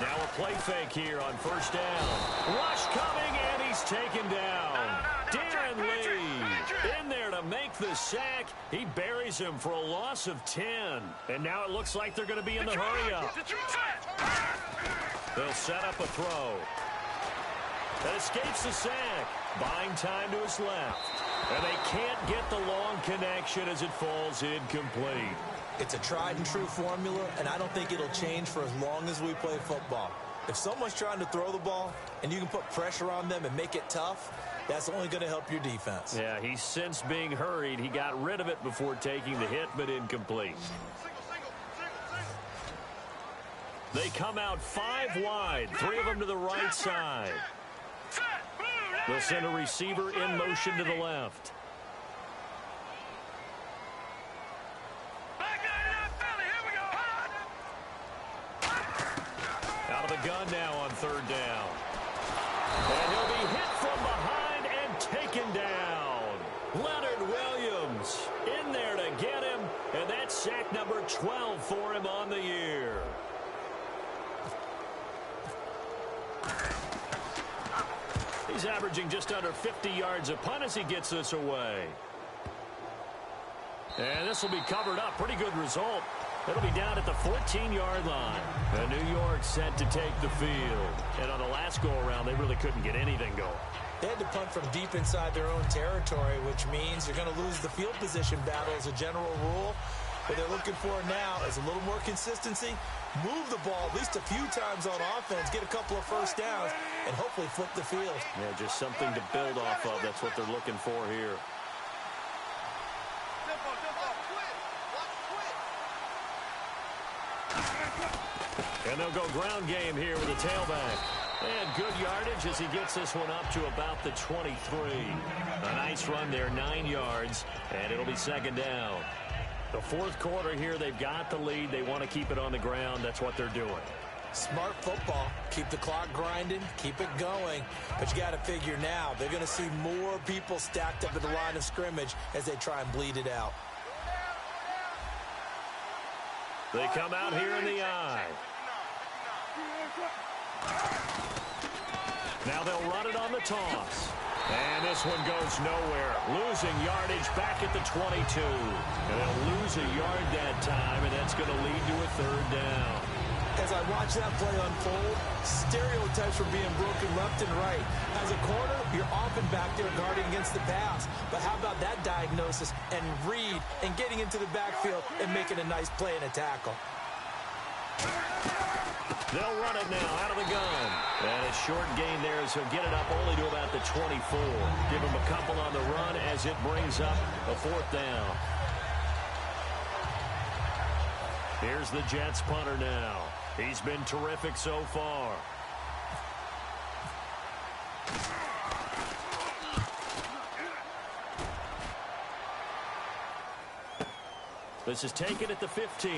Now a play fake here on 1st down. Rush coming, and he's taken down. Darren Lee in there to make the sack. He buries him for a loss of 10. And now it looks like they're going to be in the hurry-up. They'll set up a throw. That escapes the sack. Buying time to his left. And they can't get the long connection as it falls incomplete. It's a tried-and-true formula, and I don't think it'll change for as long as we play football. If someone's trying to throw the ball and you can put pressure on them and make it tough, that's only going to help your defense. Yeah, he's since being hurried. He got rid of it before taking the hit, but incomplete. They come out 5 wide, 3 of them to the right side. They'll send a receiver in motion to the left. Out of the gun now on 3rd down. And he'll be hit from behind and taken down. Leonard Williams in there to get him, and that's sack number 12 for him on the year. He's averaging just under 50 yards a punt as he gets this away. And this will be covered up. Pretty good result. It'll be down at the 14-yard line. And New York set to take the field. And on the last go-around, they really couldn't get anything going. They had to punt from deep inside their own territory, which means you're going to lose the field position battle as a general rule. What they're looking for now is a little more consistency, move the ball at least a few times on offense, get a couple of first downs, and hopefully flip the field. Yeah, just something to build off of. That's what they're looking for here. And they'll go ground game here with a tailback. And good yardage as he gets this one up to about the 23. A nice run there, 9 yards, and it'll be 2nd down. The 4th quarter here, they've got the lead. They want to keep it on the ground. That's what they're doing. Smart football. Keep the clock grinding. Keep it going. But you got to figure now, they're going to see more people stacked up at the line of scrimmage as they try and bleed it out. They come out here in the eye. Now they'll run it on the toss. And this one goes nowhere. Losing yardage back at the 22. And they'll lose a yard that time, and that's going to lead to a 3rd down. As I watch that play unfold, stereotypes were being broken left and right. As a corner, you're often back there guarding against the pass. But how about that diagnosis and read and getting into the backfield and making a nice play and a tackle? They'll run it now out of the gun. And a short gain there as he'll get it up only to about the 24. Give him a couple on the run as it brings up a 4th down. Here's the Jets punter now. He's been terrific so far. This is taken at the 15.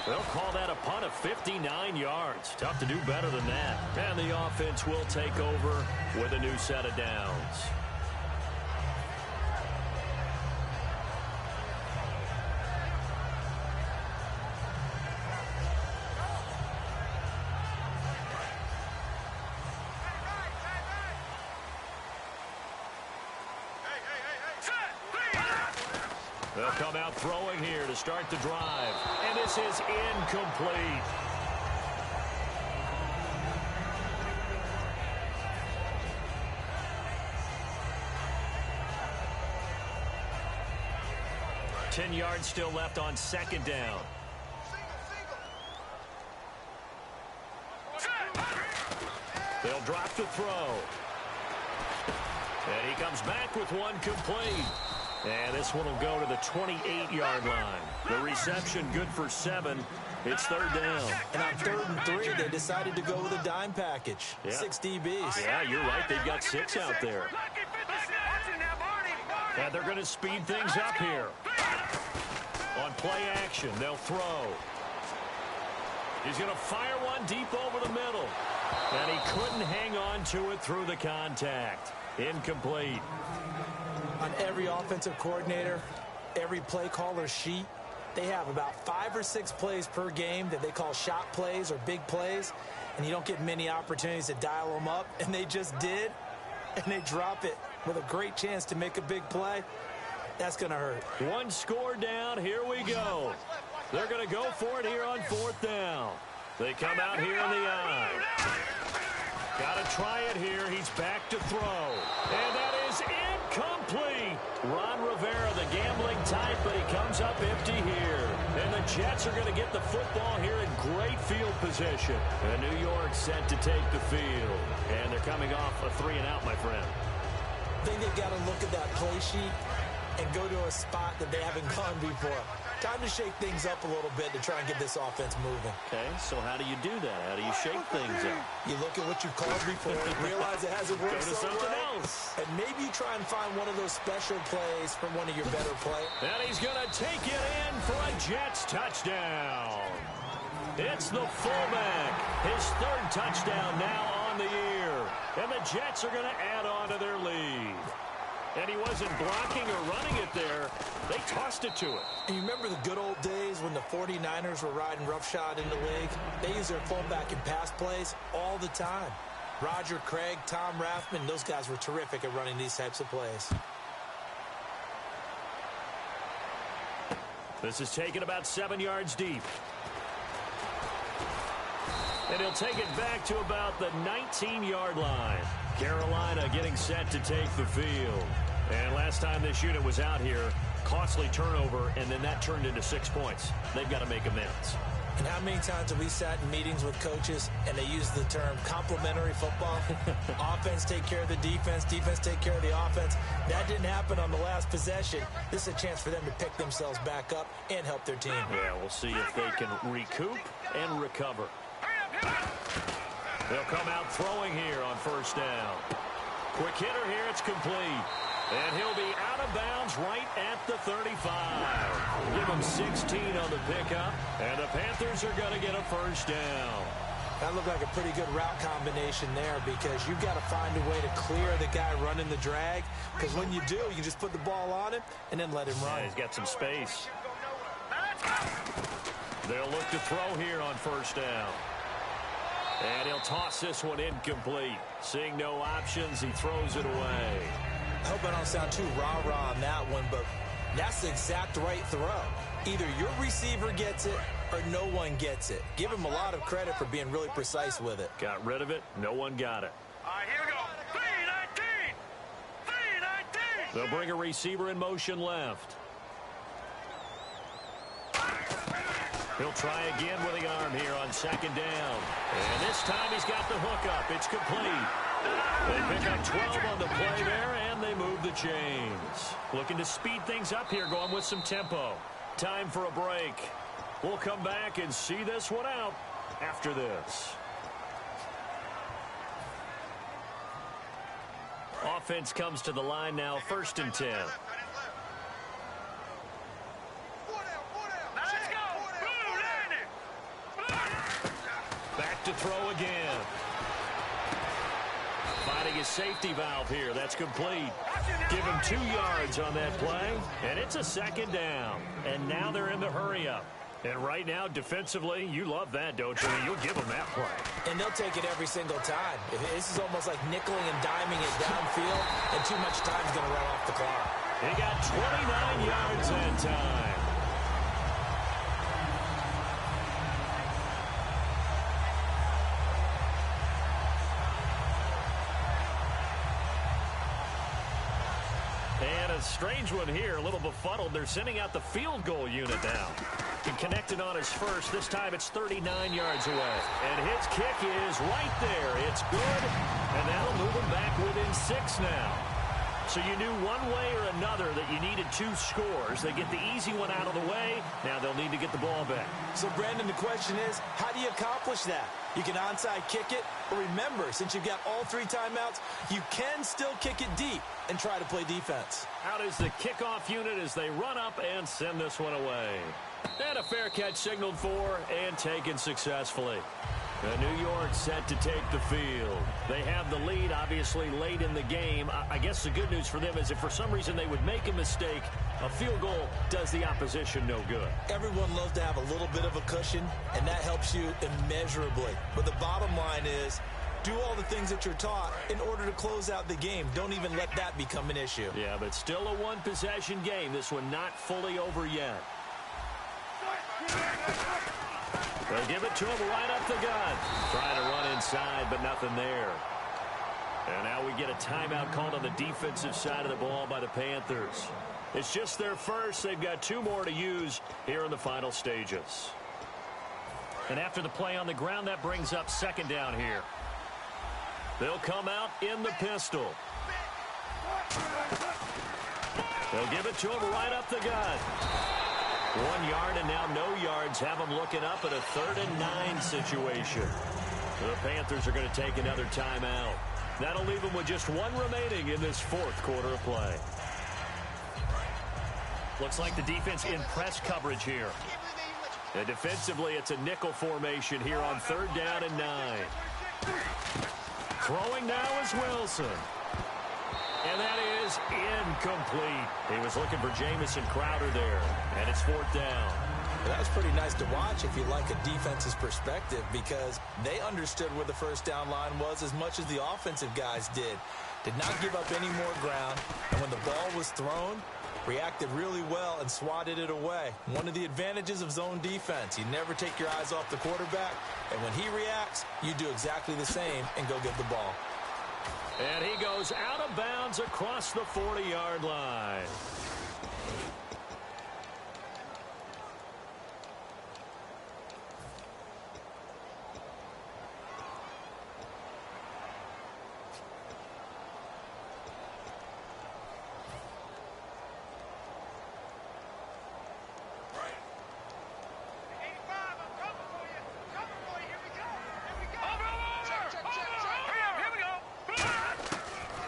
They'll call that a punt of 59 yards. Tough to do better than that. And the offense will take over with a new set of downs. They'll come out throwing here to start the drive. And this is incomplete. Ten yards still left on second down. They'll drop the throw. And he comes back with one complete. And this one will go to the 28-yard line. The reception good for 7. It's third down. And on 3rd and 3, they decided to go with a dime package. Yeah. 6 DBs. Yeah, you're right. They've got 6 out there. And they're going to speed things up here. On play action, they'll throw. He's going to fire one deep over the middle. And he couldn't hang on to it through the contact. Incomplete. On every offensive coordinator, every play caller sheet, they have about 5 or 6 plays per game that they call shot plays or big plays, and you don't get many opportunities to dial them up, and they just did, and they drop it with a great chance to make a big play. That's going to hurt. One score down. Here we go. They're going to go for it here on 4th down. They come out here in the eye. Got to try it here. He's back to throw. And that is incomplete. Ron Rivera, the gambling type, but he comes up empty here. And the Jets are going to get the football here in great field position. And New York set to take the field. And they're coming off a 3-and-out, my friend. I think they've got to look at that play sheet and go to a spot that they haven't gone before. Time to shake things up a little bit to try and get this offense moving. Okay, so how do you do that? How do you shake things up? You look at what you've called before, realize it hasn't worked Go to so something well, else. and maybe you try and find one of those special plays from one of your better players. And he's going to take it in for a Jets touchdown. It's the fullback. His 3rd touchdown now on the year. And the Jets are going to add on to their lead. And he wasn't blocking or running it there. They tossed it to him. And you remember the good old days when the 49ers were riding roughshod in the league? They used their fullback in pass plays all the time. Roger Craig, Tom Rathman, those guys were terrific at running these types of plays. This is taken about 7 yards deep. And he'll take it back to about the 19-yard line. Carolina getting set to take the field. And last time this unit was out here, costly turnover, and then that turned into 6 points. They've got to make amends. And how many times have we sat in meetings with coaches and they use the term complementary football? Offense take care of the defense, defense take care of the offense. That didn't happen on the last possession. This is a chance for them to pick themselves back up and help their team. Yeah, we'll see if they can recoup and recover. They'll come out throwing here on 1st down. Quick hitter here, it's complete. And he'll be out of bounds right at the 35. Give him 16 on the pickup. And the Panthers are going to get a 1st down. That looked like a pretty good route combination there because you've got to find a way to clear the guy running the drag. Because when you do, you just put the ball on him and then let him run. Yeah, he's got some space. They'll look to throw here on 1st down. And he'll toss this one incomplete. Seeing no options, he throws it away. I hope I don't sound too rah-rah on that one, but that's the exact right throw. Either your receiver gets it or no one gets it. Give him a lot of credit for being really precise with it. Got rid of it. No one got it. All right, here we go. 3-19. 3-19. They'll bring a receiver in motion left. He'll try again with the arm here on 2nd down. And this time he's got the hook up. It's complete. They pick up 12 on the play there, and they move the chains. Looking to speed things up here, going with some tempo. Time for a break. We'll come back and see this one out after this. Offense comes to the line now, 1st and 10. Back to throw again. Finding his safety valve here. That's complete. Give him 2 yards on that play, and it's a 2nd down. And now they're in the hurry-up. And right now, defensively, you love that, don't you? You'll give them that play. And they'll take it every single time. This is almost like nickeling and diming it downfield, and too much time's going to run off the clock. He got 29 yards that time. And a strange one here, a little befuddled. They're sending out the field goal unit now. He connected on his first. This time it's 39 yards away. And his kick is right there. It's good. And that'll move him back within 6 now. So you knew one way or another that you needed 2 scores. They get the easy one out of the way. Now they'll need to get the ball back. So, Brandon, the question is, how do you accomplish that? You can onside kick it. But remember, since you've got all 3 timeouts, you can still kick it deep and try to play defense. Out is the kickoff unit as they run up and send this one away. And a fair catch signaled for and taken successfully. New York set to take the field. They have the lead, obviously, late in the game. I guess the good news for them is if for some reason they would make a mistake, a field goal does the opposition no good. Everyone loves to have a little bit of a cushion, and that helps you immeasurably. But the bottom line is, do all the things that you're taught in order to close out the game. Don't even let that become an issue. Yeah, but still a one-possession game. This one not fully over yet. They'll give it to him right up the gut. Trying to run inside, but nothing there. And now we get a timeout called on the defensive side of the ball by the Panthers. It's just their first. They've got 2 more to use here in the final stages. And after the play on the ground, that brings up 2nd down here. They'll come out in the pistol. They'll give it to him right up the gut. 1 yard and now no yards. Have them looking up at a 3rd and 9 situation. The Panthers are going to take another timeout. That'll leave them with just 1 remaining in this 4th quarter of play. Looks like the defense in press coverage here. And defensively, it's a nickel formation here on 3rd down and 9. Throwing now is Wilson. And that is incomplete. He was looking for Jamison Crowder there. And it's 4th down. That was pretty nice to watch if you like a defense's perspective, because they understood where the first down line was as much as the offensive guys did. Did not give up any more ground. And when the ball was thrown, reacted really well and swatted it away. One of the advantages of zone defense. You never take your eyes off the quarterback. And when he reacts, you do exactly the same and go get the ball. And he goes out of bounds across the 40-yard line.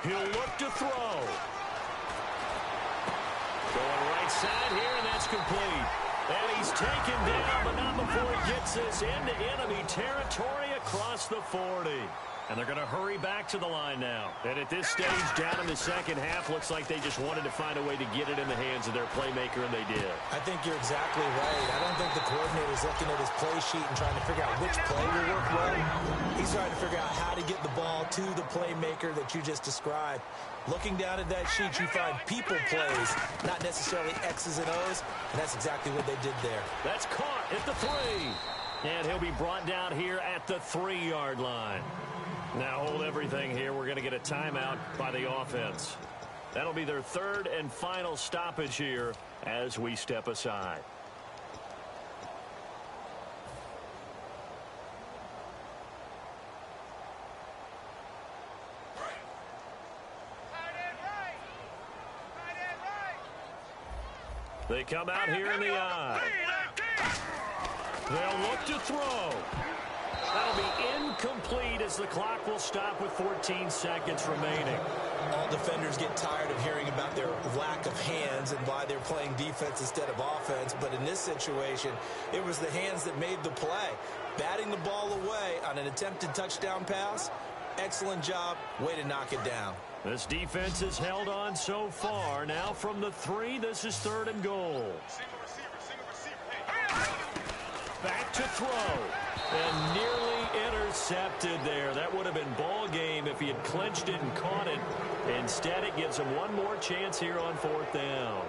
He'll look to throw. Going right side here, and that's complete. And he's taken down, but not before he gets this into enemy territory across the 40. And they're going to hurry back to the line now. And at this stage, down in the second half, looks like they just wanted to find a way to get it in the hands of their playmaker, and they did. I think you're exactly right. I don't think the coordinator's looking at his play sheet and trying to figure out which play will work well. He's trying to figure out how to get the ball to the playmaker that you just described. Looking down at that sheet, you find people plays, not necessarily X's and O's, and that's exactly what they did there. That's caught at the 3. And he'll be brought down here at the 3-yard line. Now hold everything here. We're going to get a timeout by the offense. That'll be their 3rd and final stoppage here as we step aside. They come out here in the eye. They'll look to throw. That'll be incomplete as the clock will stop with 14 seconds remaining. All defenders get tired of hearing about their lack of hands and why they're playing defense instead of offense. But in this situation, it was the hands that made the play. Batting the ball away on an attempted touchdown pass, excellent job. Way to knock it down. This defense has held on so far. Now from the 3, this is 3rd and goal. Back to throw. And nearly intercepted there. That would have been ball game if he had clinched it and caught it. Instead, it gives him one more chance here on 4th down.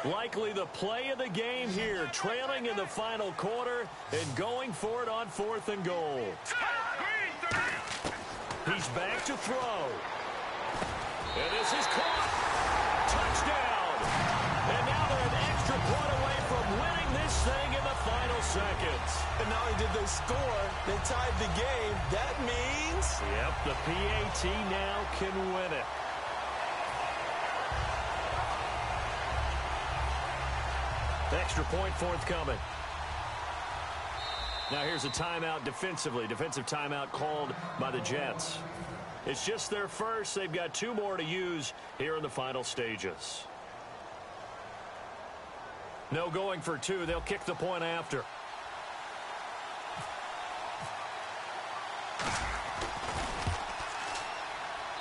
Likely the play of the game here, trailing in the final quarter and going for it on 4th and goal. He's back to throw. And this is caught. Touchdown. And now they're an extra point away from winning this thing in the final seconds. And not only did they score, they tied the game. That means... Yep, the PAT now can win it. Extra point forthcoming. Now here's a timeout defensively. Defensive timeout called by the Jets. It's just their first. They've got 2 more to use here in the final stages. No going for 2. They'll kick the point after.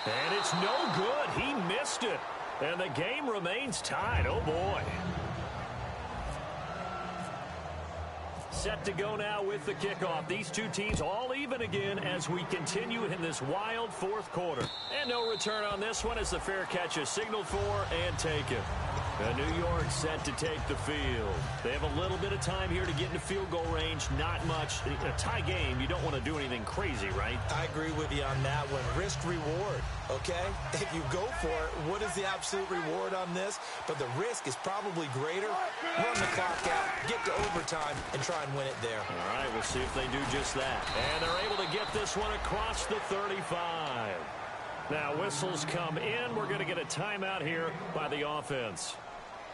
And it's no good. He missed it. And the game remains tied. Oh, boy. Set to go now with the kickoff. These two teams all even again as we continue in this wild 4th quarter. And no return on this one as the fair catch is signaled for and taken. New York set to take the field. They have a little bit of time here to get into field goal range. Not much. A tie game, you don't want to do anything crazy, right? I agree with you on that one. Risk-reward, okay? If you go for it, what is the absolute reward on this? But the risk is probably greater. Run the clock out, get to overtime, and try and win it there. All right, we'll see if they do just that. And they're able to get this one across the 35. Now, whistles come in. We're going to get a timeout here by the offense.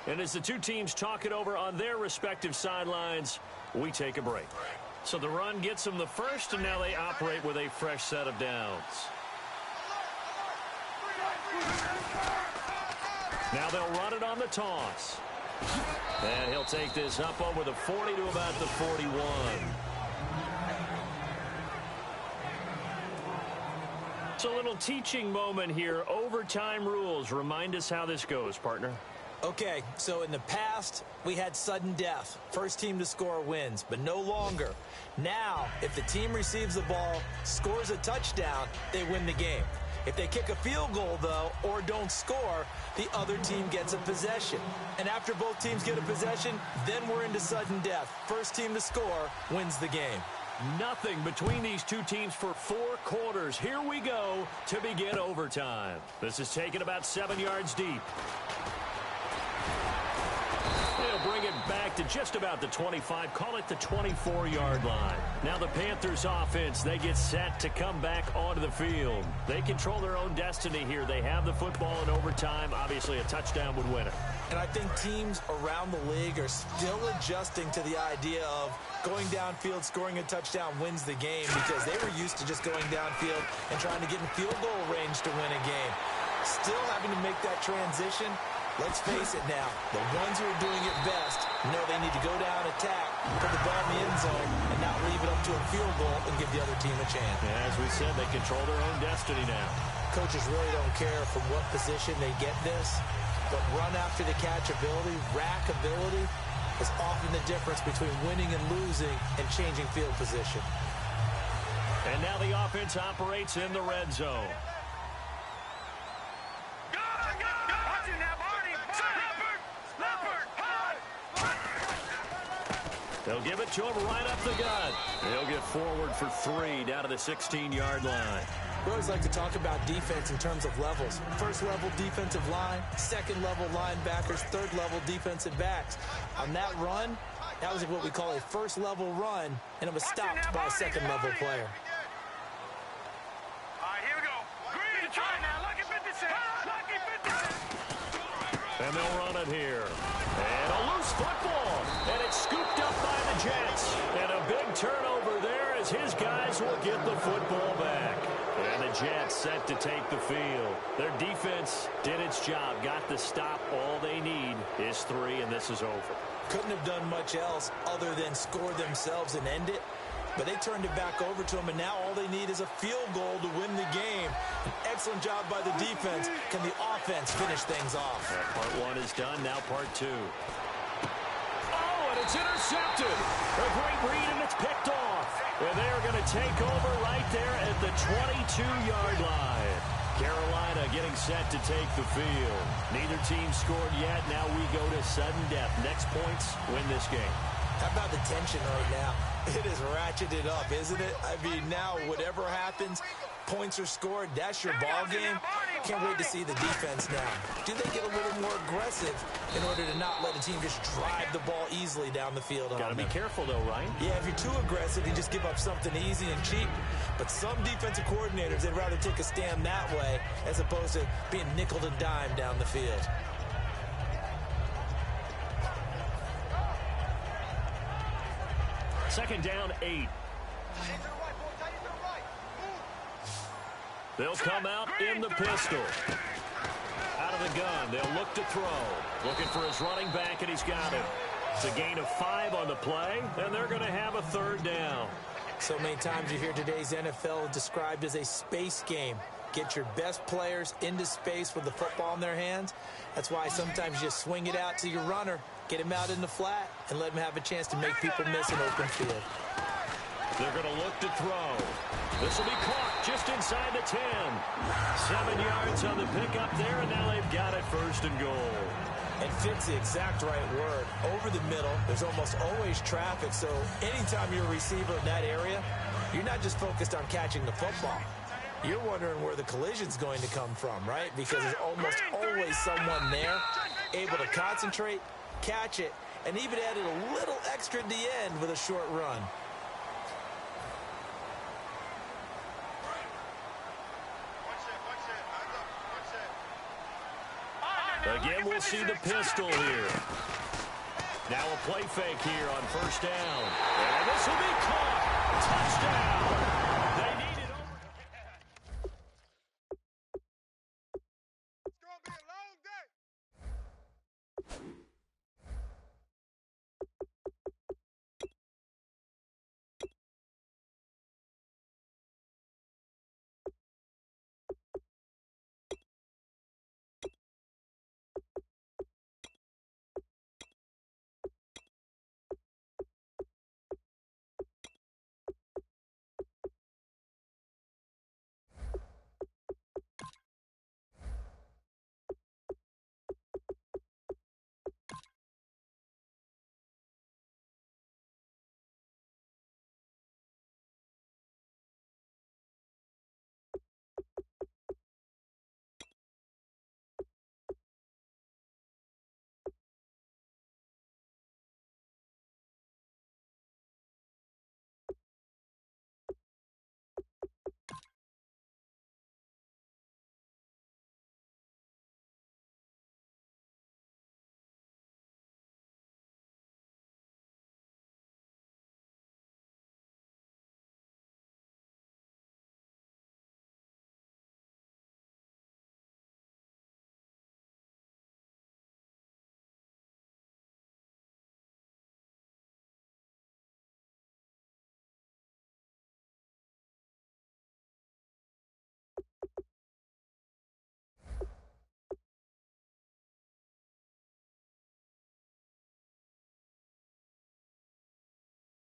And as the two teams talk it over on their respective sidelines, we take a break. So the run gets them the first, and now they operate with a fresh set of downs. Now they'll run it on the toss. And he'll take this up over the 40 to about the 41. It's a little teaching moment here. Overtime rules. Remind us how this goes, partner. Okay, so in the past, we had sudden death. First team to score wins, but no longer. Now, if the team receives the ball, scores a touchdown, they win the game. If they kick a field goal, though, or don't score, the other team gets a possession. And after both teams get a possession, then we're into sudden death. First team to score wins the game. Nothing between these two teams for 4 quarters. Here we go to begin overtime. This is taken about 7 yards deep. They'll bring it back to just about the 25, call it the 24-yard line. Now the Panthers offense, they get set to come back onto the field. They control their own destiny here. They have the football in overtime. Obviously, a touchdown would win it. And I think teams around the league are still adjusting to the idea of going downfield, scoring a touchdown wins the game, because they were used to just going downfield and trying to get in field goal range to win a game. Still having to make that transition. Let's face it now, the ones who are doing it best know they need to go down, attack, put the ball in the end zone, and not leave it up to a field goal and give the other team a chance. As we said, they control their own destiny now. Coaches really don't care from what position they get this, but run after the catch ability, rack ability, is often the difference between winning and losing and changing field position. And now the offense operates in the red zone. They'll give it to him right up the gut. He'll get forward for 3 down to the 16-yard line. We always like to talk about defense in terms of levels. First level defensive line, second level linebackers, third level defensive backs. On that run, that was what we call a first level run, and it was stopped by a second level player. All right, here we go. Green, try now. Lucky 56. Lucky 56. And they'll run it here. And a loose football. And it's scooped up by the Jets. And a big turnover there as his guys will get the football back. And the The Jets set to take the field. Their defense did its job, got the stop. All they need is 3, and this is over. Couldn't have done much else other than score themselves and end it. But they turned it back over to them, and now all they need is a field goal to win the game. An excellent job by the defense. Can the offense finish things off? Part 1 is done, now part 2. Oh, and it's intercepted. A great read, and it's picked off. And they're going to take over right there at the 22-yard line. Carolina getting set to take the field. Neither team scored yet. Now we go to sudden death. Next points win this game. How about the tension right now? It is ratcheted up, isn't it? I mean, now whatever happens, points are scored. That's your ball game. Can't wait to see the defense now. Do they get a little more aggressive in order to not let a team just drive the ball easily down the field? Got to be careful, though, right? Yeah, if you're too aggressive, you just give up something easy and cheap. But some defensive coordinators, they'd rather take a stand that way as opposed to being nickel and dime down the field. Second down, 8. They'll come out in the pistol. Out of the gun, they'll look to throw. Looking for his running back, and he's got it. It's a gain of 5 on the play, and they're going to have a third down. So many times you hear today's NFL described as a space game. Get your best players into space with the football in their hands. That's why sometimes you just swing it out to your runner, get him out in the flat, and let him have a chance to make people miss an open field. They're going to look to throw. This will be caught just inside the 10. 7 yards on the pickup there, and now they've got it first and goal. And fit's the exact right word. Over the middle, there's almost always traffic, so anytime you're a receiver in that area, you're not just focused on catching the football. You're wondering where the collision's going to come from, right? Because there's almost always someone there able to concentrate, catch it, and even added a little extra at the end with a short run. Again, we'll see the pistol here. Now a play fake here on first down. And this will be caught.